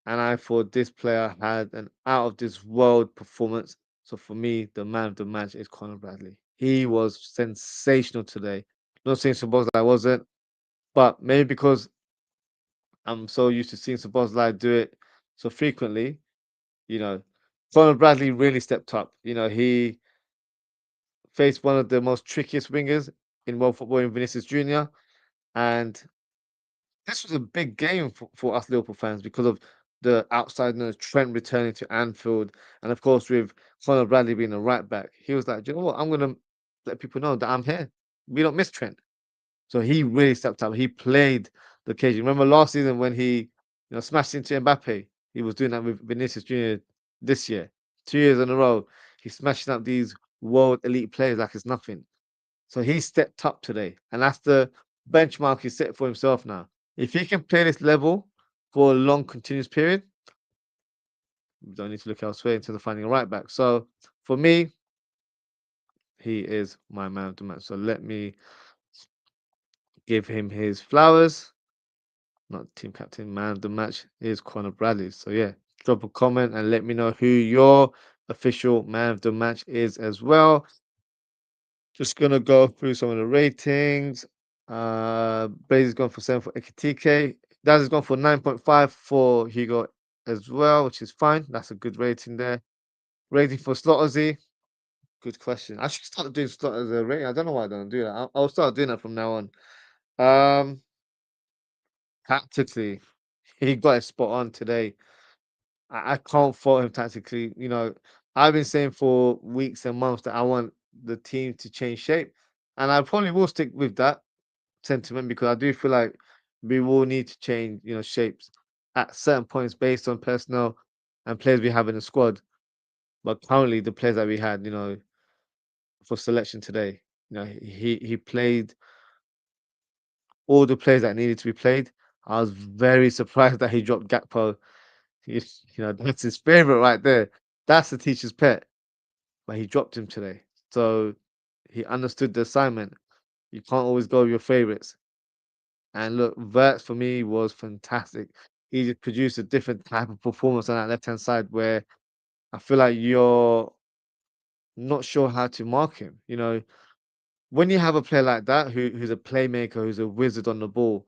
And I thought this player had an out of this world performance. So for me, the man of the match is Conor Bradley. He was sensational today. Not saying Szoboszlai wasn't, but maybe because I'm so used to seeing Szoboszlai do it so frequently, you know, Conor Bradley really stepped up. He faced one of the most trickiest wingers in world football in Vinicius Junior, and this was a big game for us Liverpool fans because of the outside nose Trent returning to Anfield, and of course with Conor Bradley being a right back, he was like, "Do you know what? I'm gonna let people know that I'm here. We don't miss Trent." So he really stepped up. He played the occasion. Remember last season when he smashed into Mbappe? He was doing that with Vinicius Junior this year, 2 years in a row. He's smashing up these world elite players like it's nothing. So he stepped up today, and that's the benchmark he set for himself now. If he can play this level for a long, continuous period, we don't need to look elsewhere into the finding a right back. So for me, he is my man of the match. So let me give him his flowers. Not team captain, man of the match is Conor Bradley. So yeah, drop a comment and let me know who your official man of the match is as well. Just gonna go through some of the ratings. Blaze gone for 7 for Ekitike. Daz has gone for 9.5 for Hugo as well, which is fine. That's a good rating there. Rating for Slot Ozzie. Good question. I should start doing Slot as a rating. I don't know why I don't do that. I'll start doing that from now on. Um, Tactically, he got it spot on today. I can't fault him tactically. I've been saying for weeks and months that I want the team to change shape, and I probably will stick with that sentiment because I do feel like we will need to change, shapes at certain points based on personnel and players we have in the squad. But currently, the players that we had, for selection today, he played all the players that needed to be played. I was very surprised that he dropped Gakpo. That's his favorite right there. That's the teacher's pet. But he dropped him today. So he understood the assignment. You can't always go with your favorites. And look, Vert for me was fantastic. He just produced a different type of performance on that left hand side where I feel like you're not sure how to mark him. When you have a player like that who's a playmaker, who's a wizard on the ball,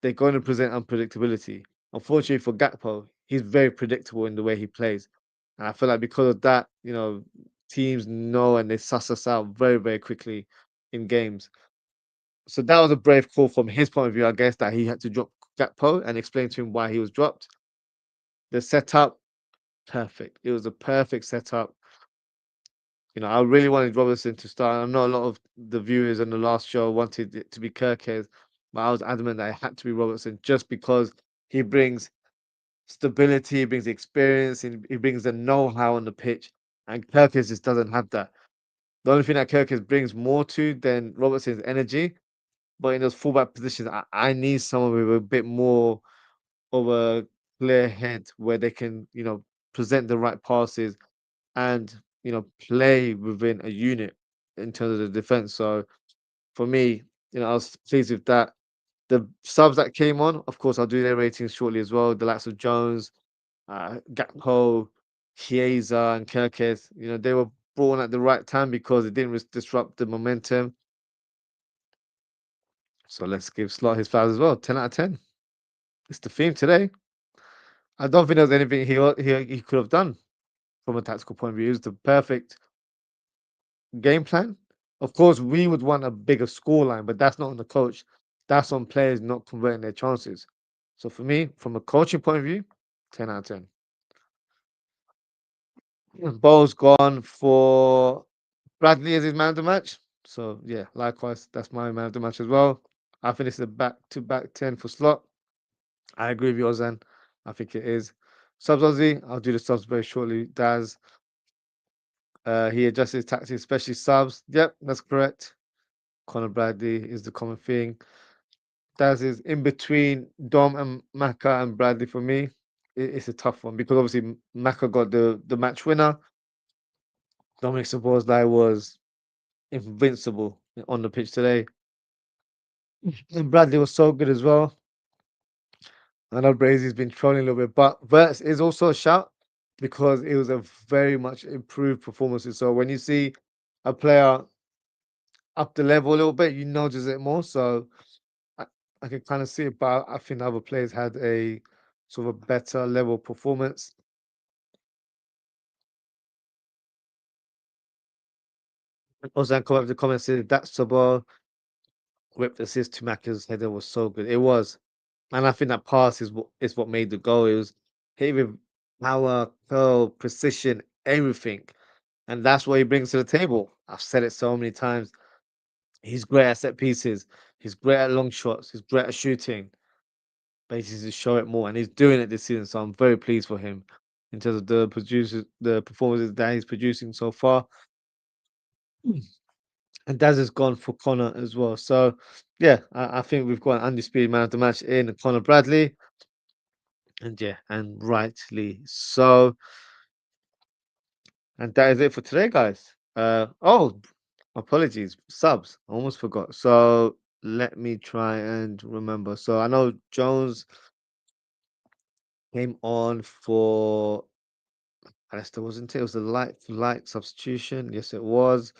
they're going to present unpredictability. Unfortunately for Gakpo, he's very predictable in the way he plays. And I feel like because of that, teams know and they suss us out very, very quickly in games. So that was a brave call from his point of view, I guess, that he had to drop Gakpo and explain to him why he was dropped. The setup, perfect. It was a perfect setup. I really wanted Robertson to start. I know a lot of the viewers on the last show wanted it to be Kirkes, but I was adamant that it had to be Robertson just because he brings stability, he brings experience, and he brings the know-how on the pitch. And Kirkis just doesn't have that. The only thing that Kirkis brings more to than Robertson is energy. But in those fullback positions, I need someone with a bit more of a clear head where they can, present the right passes and, play within a unit in terms of the defense. So for me, I was pleased with that. The subs that came on, of course, I'll do their ratings shortly as well. The likes of Jones, Gakpo, Chiesa, and Kirkes, they were brought on at the right time because it didn't disrupt the momentum. So let's give Slot his flowers as well. 10 out of 10. It's the theme today. I don't think there's anything he could have done from a tactical point of view. It was the perfect game plan. Of course, we would want a bigger scoreline, but that's not on the coach. That's on players not converting their chances. So for me, from a coaching point of view, 10 out of 10. Ball's gone for Bradley as his man of the match. So yeah, likewise, that's my man of the match as well. I think it's a back-to-back 10 for Slot. I agree with you, Ozan. I think it is. Subs Ozzy, I'll do the subs very shortly. Daz, he adjusted his tactics, especially subs. Yep, that's correct. Conor Bradley is the common thing. Daz is in between Dom and Maka and Bradley for me. It's a tough one because obviously Maka got the match winner. Dominic Szoboszlai was invincible on the pitch today. And Bradley was so good as well. I know Brazy's been trolling a little bit, but Verts is also a shout because it was a very much improved performance. So when you see a player up the level a little bit, you notice it more. So I, I can kind of see it, but I think other players had a sort of a better level performance. Also, come up with the comments said that Sabah whipped assist to Maka's header was so good. It was. And I think that pass is what made the goal. It was hit with power, curl, precision, everything. And that's what he brings to the table. I've said it so many times. He's great at set pieces. He's great at long shots. He's great at shooting. But he needs to show it more. And he's doing it this season. So I'm very pleased for him in terms of the performances that he's producing so far. And Daz has gone for Connor as well. So yeah, I think we've got an undisputed man of the match in Connor Bradley. And yeah, and rightly so. And that is it for today, guys. Apologies, subs. I almost forgot. So let me try and remember. So I know Jones came on for Alistair, wasn't it? It was a light substitution. Yes, it was.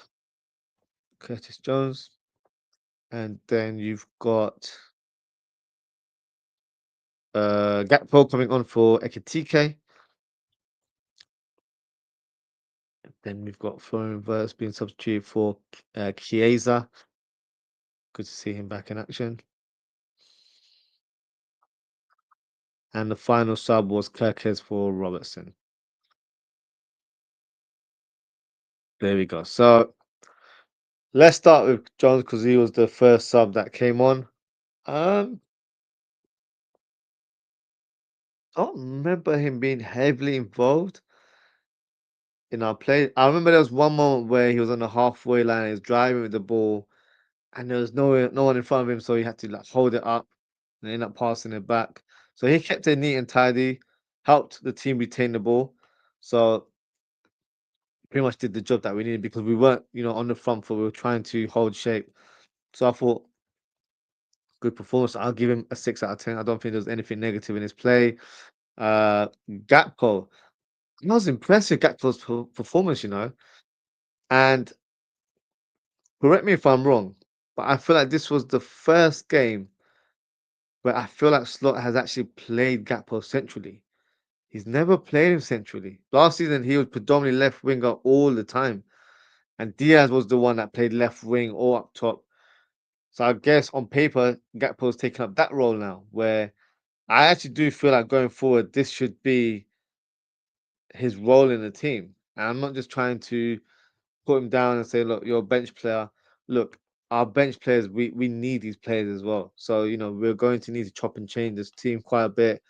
Curtis Jones. And then you've got Gakpo coming on for Ekitike. Then we've got Florian Wirtz being substituted for Chiesa. Good to see him back in action. And the final sub was Kirkes for Robertson. There we go. So let's start with Jones because he was the first sub that came on. Um, I don't remember him being heavily involved in our play. I remember there was one moment where he was on the halfway line, he was driving with the ball, and there was no one in front of him, so he had to like hold it up and end up passing it back. So he kept it neat and tidy, helped the team retain the ball. So pretty much did the job that we needed because we weren't, on the front foot. We were trying to hold shape. So I thought good performance. I'll give him a 6 out of 10. I don't think there's anything negative in his play. Gakpo, I was impressed with Gakpo's performance. And correct me if I'm wrong, but I feel like this was the first game where I feel like Slot has actually played Gakpo centrally. He's never played him centrally. Last season, he was predominantly left winger all the time. And Diaz was the one that played left wing or up top. So I guess on paper, Gakpo's taken up that role now, where I actually do feel like going forward, this should be his role in the team. And I'm not just trying to put him down and say, look, you're a bench player. Look, our bench players, we need these players as well. So, we're going to need to chop and change this team quite a bit.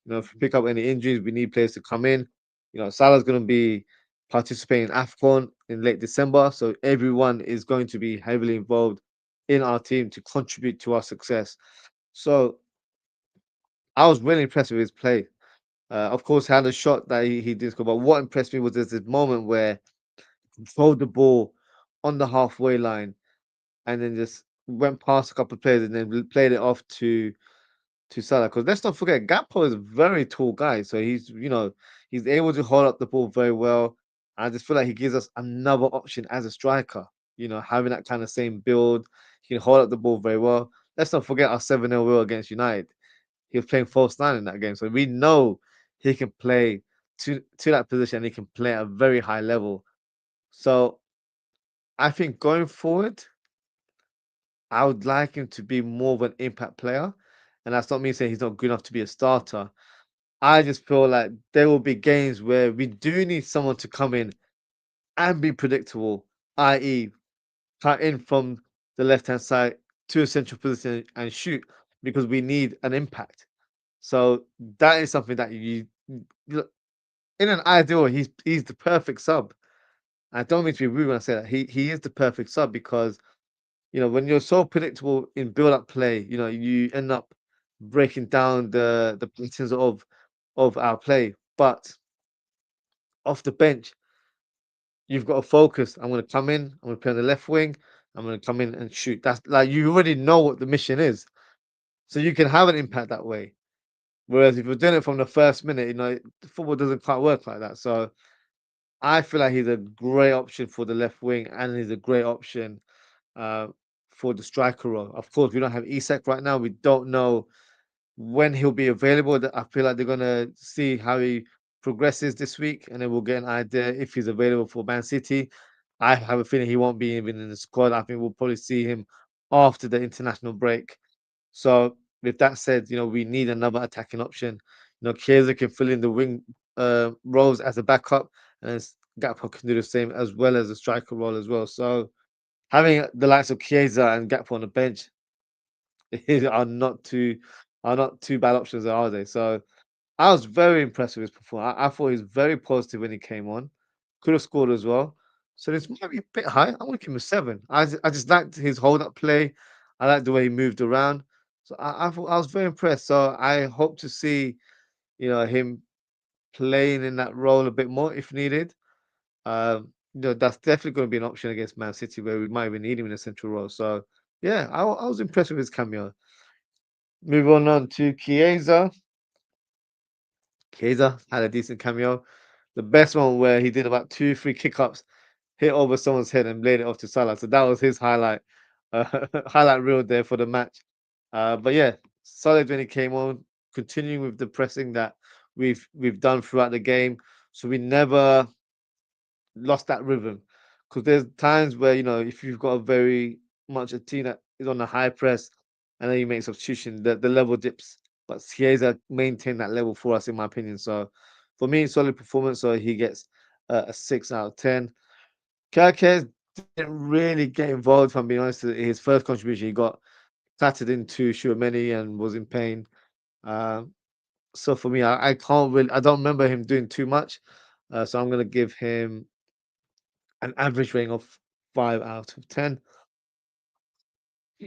If we pick up any injuries, we need players to come in. Salah's going to be participating in AFCON in late December, so everyone is going to be heavily involved in our team to contribute to our success. So I was really impressed with his play. Of course, he had a shot that he did score, but what impressed me was there's this moment where he threw the ball on the halfway line and then just went past a couple of players and then played it off to Salah. Because let's not forget, Gakpo is a very tall guy, so he's able to hold up the ball very well. I just feel like he gives us another option as a striker. Having that kind of same build, he can hold up the ball very well. Let's not forget our 7-0 win against United. He was playing false nine in that game, so we know he can play to that position. And he can play at a very high level. So I think going forward, I would like him to be more of an impact player. And that's not me saying he's not good enough to be a starter. I just feel like there will be games where we do need someone to come in and be predictable, i.e., cut in from the left hand side to a central position and shoot because we need an impact. So that is something that look, in an ideal, he's the perfect sub. I don't mean to be rude when I say that. He is the perfect sub because when you're so predictable in build up play, you end up breaking down the patterns of our play. But off the bench, you've got to focus. I'm going to come in. I'm going to play on the left wing. I'm going to come in and shoot. That's like you already know what the mission is, so you can have an impact that way. Whereas if you're doing it from the first minute, football doesn't quite work like that. So I feel like he's a great option for the left wing, and he's a great option uh, for the striker role. Of course, we don't have Isak right now. We don't know when he'll be available. I feel like they're gonna see how he progresses this week, and then we'll get an idea if he's available for Man City. I have a feeling he won't be even in the squad. I think we'll probably see him after the international break. So with that said, we need another attacking option. Chiesa can fill in the wing roles as a backup, and Gakpo can do the same as well as a striker role as well. So having the likes of Chiesa and Gakpo on the bench are not too bad options, are they? So I was very impressed with his performance. I thought he was very positive when he came on. Could have scored as well. So this might be a bit high. I want to give him a 7. I just liked his hold up play. I liked the way he moved around. So I thought I was very impressed. So I hope to see him playing in that role a bit more if needed. That's definitely going to be an option against Man City where we might even need him in a central role. So yeah, I was impressed with his cameo. Moving on to Chiesa. Chiesa had a decent cameo. The best one where he did about 2, 3 kick-ups, hit over someone's head and laid it off to Salah. So that was his highlight, highlight reel there for the match. But yeah, solid when he came on, continuing with the pressing that we've done throughout the game. So we never lost that rhythm. Because there's times where if you've got a very much a team that is on a high press and then you make substitution, the level dips. But Chiesa maintained that level for us, in my opinion. So for me, solid performance. So he gets a 6 out of 10. Kerkez didn't really get involved, if I'm being honest. His first contribution, he got clattered into Shuameni and was in pain. So for me, I can't really, I don't remember him doing too much. So I'm going to give him an average rating of 5 out of 10.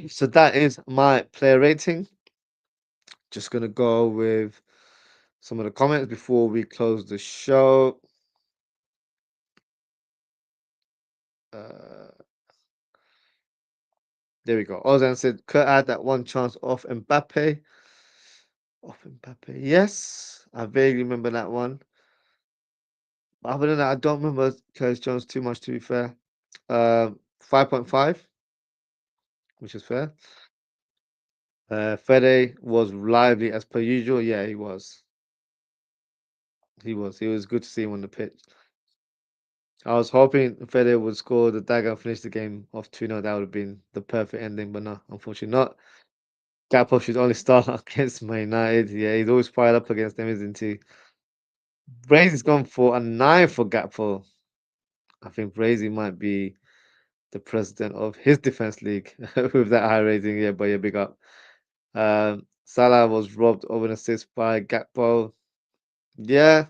So that is my player rating. Just going to go with some of the comments before we close the show. Uh, there we go. Ozan said, could add that one chance off Mbappe. Off Mbappe. Yes, I vaguely remember that one. But other than that, I don't remember Curtis Jones too much, to be fair. 5.5, which is fair. Fede was lively as per usual. Yeah, he was. He was. He was good to see him on the pitch. I was hoping Fede would score the dagger and finish the game off 2-0. That would have been the perfect ending, but no, unfortunately not. Gakpo should only start against Man United. Yeah, he's always fired up against them, isn't he? Brazy's gone for a 9 for Gakpo. I think Brazy might be the president of his defense league with that high rating. Yeah, but yeah, big up. Salah was robbed of an assist by Gakpo. Yeah,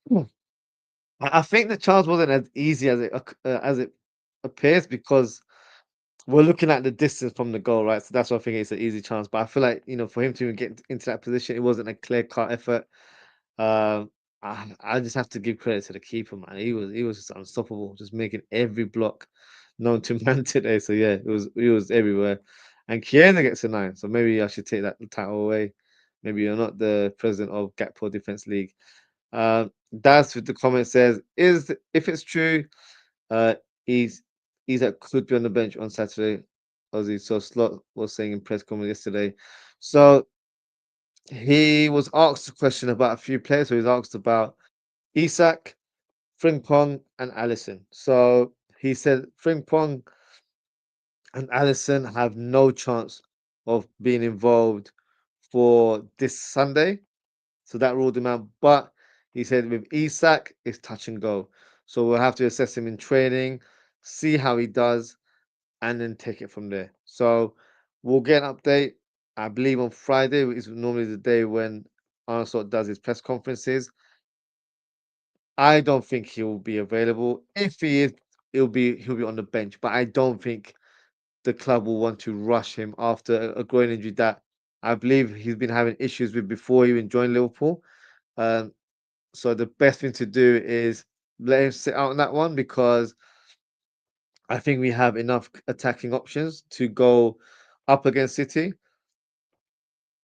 Hmm. I think the chance wasn't as easy as it appears because we're looking at the distance from the goal, right? So that's why I think it's an easy chance. But I feel like for him to even get into that position, it wasn't a clear cut effort. Um, I just have to give credit to the keeper, man. He was just unstoppable, just making every block known to man today. So yeah, it was everywhere. And Kiana gets a 9, so maybe I should take that title away. Maybe you're not the president of Gakpo Defense League. That's what the comment says. Is if it's true, uh, he's that could be on the bench on Saturday. Ozzie, so Slot was saying in press conference yesterday. So he was asked a question about a few players. So he was asked about Isak, Frimpong, and Allison. So he said Frimpong and Allison have no chance of being involved for this Sunday. So that ruled him out. But he said with Isak, it's touch and go. So we'll have to assess him in training, see how he does, and then take it from there. So we'll get an update. I believe on Friday is normally the day when Arne does his press conferences. I don't think he'll be available. If he is, he'll be on the bench. But I don't think the club will want to rush him after a groin injury that I believe he's been having issues with before he even joined Liverpool. Um, so the best thing to do is let him sit out on that one because I think we have enough attacking options to go up against City.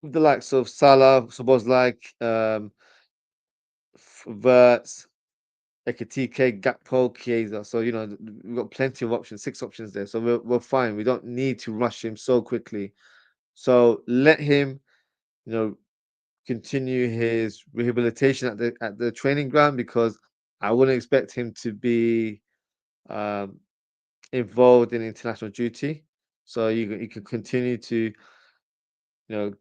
The likes of Salah, Szoboszlai, Verts, Ekitike, Gakpo, Chiesa. So we've got plenty of options, 6 options there. So we're fine. We don't need to rush him so quickly. So let him, you know, continue his rehabilitation at the training ground because I wouldn't expect him to be um, involved in international duty. So you can continue to know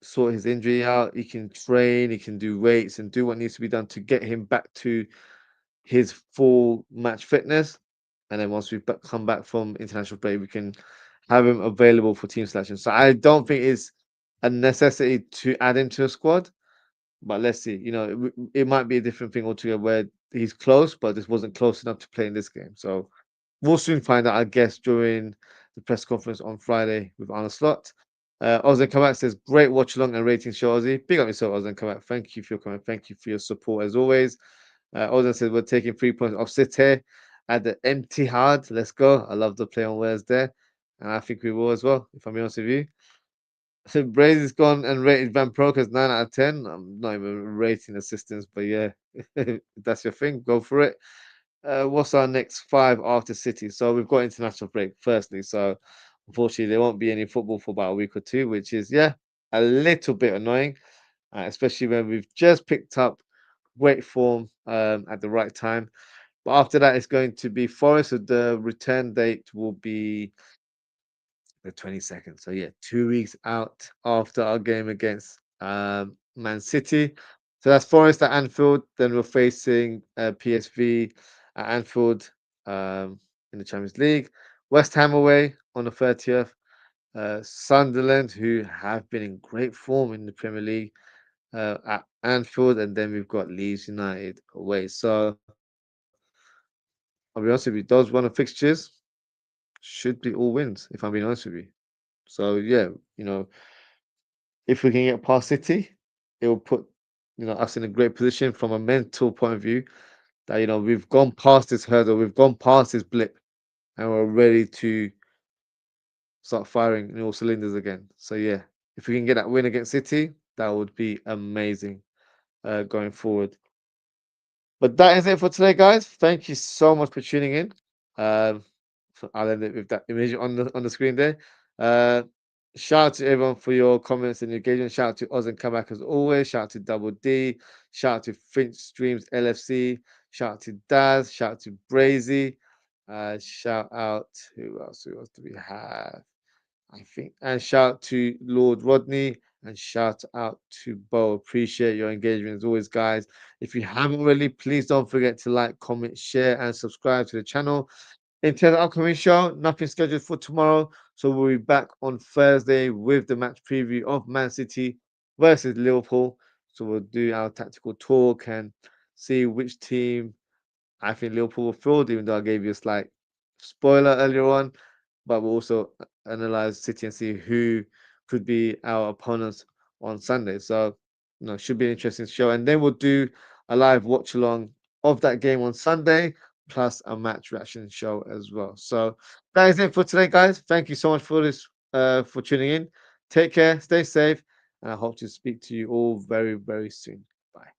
sort his injury out. He can train, he can do weights and do what needs to be done to get him back to his full match fitness. And then once we've come back from international break, we can have him available for team selection. So I don't think it's a necessity to add him to a squad. But let's see. It might be a different thing altogether where he's close, but this wasn't close enough to play in this game. So we'll soon find out, I guess, during the press conference on Friday with Arne Slot. Ozan Kamak says, great watch along and rating show, Ozzy. Big up yourself, Ozan Kamak. Thank you for your comment. Thank you for your support as always. Ozan says, we're taking 3 points off City at the empty hard. Let's go. I love the play on words there. And I think we will as well, if I'm being honest with you. So Brady's gone and rated Van Proke 9 out of 10. I'm not even rating assistants, but yeah, if that's your thing, go for it. What's our next 5 after City? So we've got international break, firstly. So unfortunately, there won't be any football for about a week or two, which is, yeah, a little bit annoying, especially when we've just picked up great form at the right time. But after that, it's going to be Forest. So the return date will be the 22nd. So yeah, 2 weeks out after our game against Man City. So that's Forest at Anfield. Then we're facing PSV at Anfield in the Champions League. West Ham away on the 30th. Sunderland, who have been in great form in the Premier League at Anfield, and then we've got Leeds United away. So I'll be honest with you, those run of fixtures should be all wins, if I'm being honest with you. So yeah, if we can get past City, it will put us in a great position from a mental point of view. That we've gone past this hurdle, we've gone past this blip, and we're ready to start firing in all cylinders again. So yeah, if we can get that win against City, that would be amazing going forward. But that is it for today, guys. Thank you so much for tuning in. I'll end it with that image on the screen there. Uh, Shout out to everyone for your comments and engagement. Shout out to Oz and Kamak as always. Shout out to Double D. Shout out to Finch Streams LFC. Shout out to Daz. Shout out to Brazy. Shout out who else? Who else do we have? I think. And shout out to Lord Rodney and shout out to Bo. Appreciate your engagement as always, guys. If you haven't already, please don't forget to like, comment, share, and subscribe to the channel. In terms of upcoming show, nothing scheduled for tomorrow. So we'll be back on Thursday with the match preview of Man City versus Liverpool. So we'll do our tactical talk and see which team I think Liverpool will field, even though I gave you a slight spoiler earlier on. But we'll also analyze City and see who could be our opponents on Sunday. So, should be an interesting show. And then we'll do a live watch along of that game on Sunday, plus a match reaction show as well. So that is it for today, guys. Thank you so much for this, for tuning in. Take care, stay safe, and I hope to speak to you all very, very soon. Bye.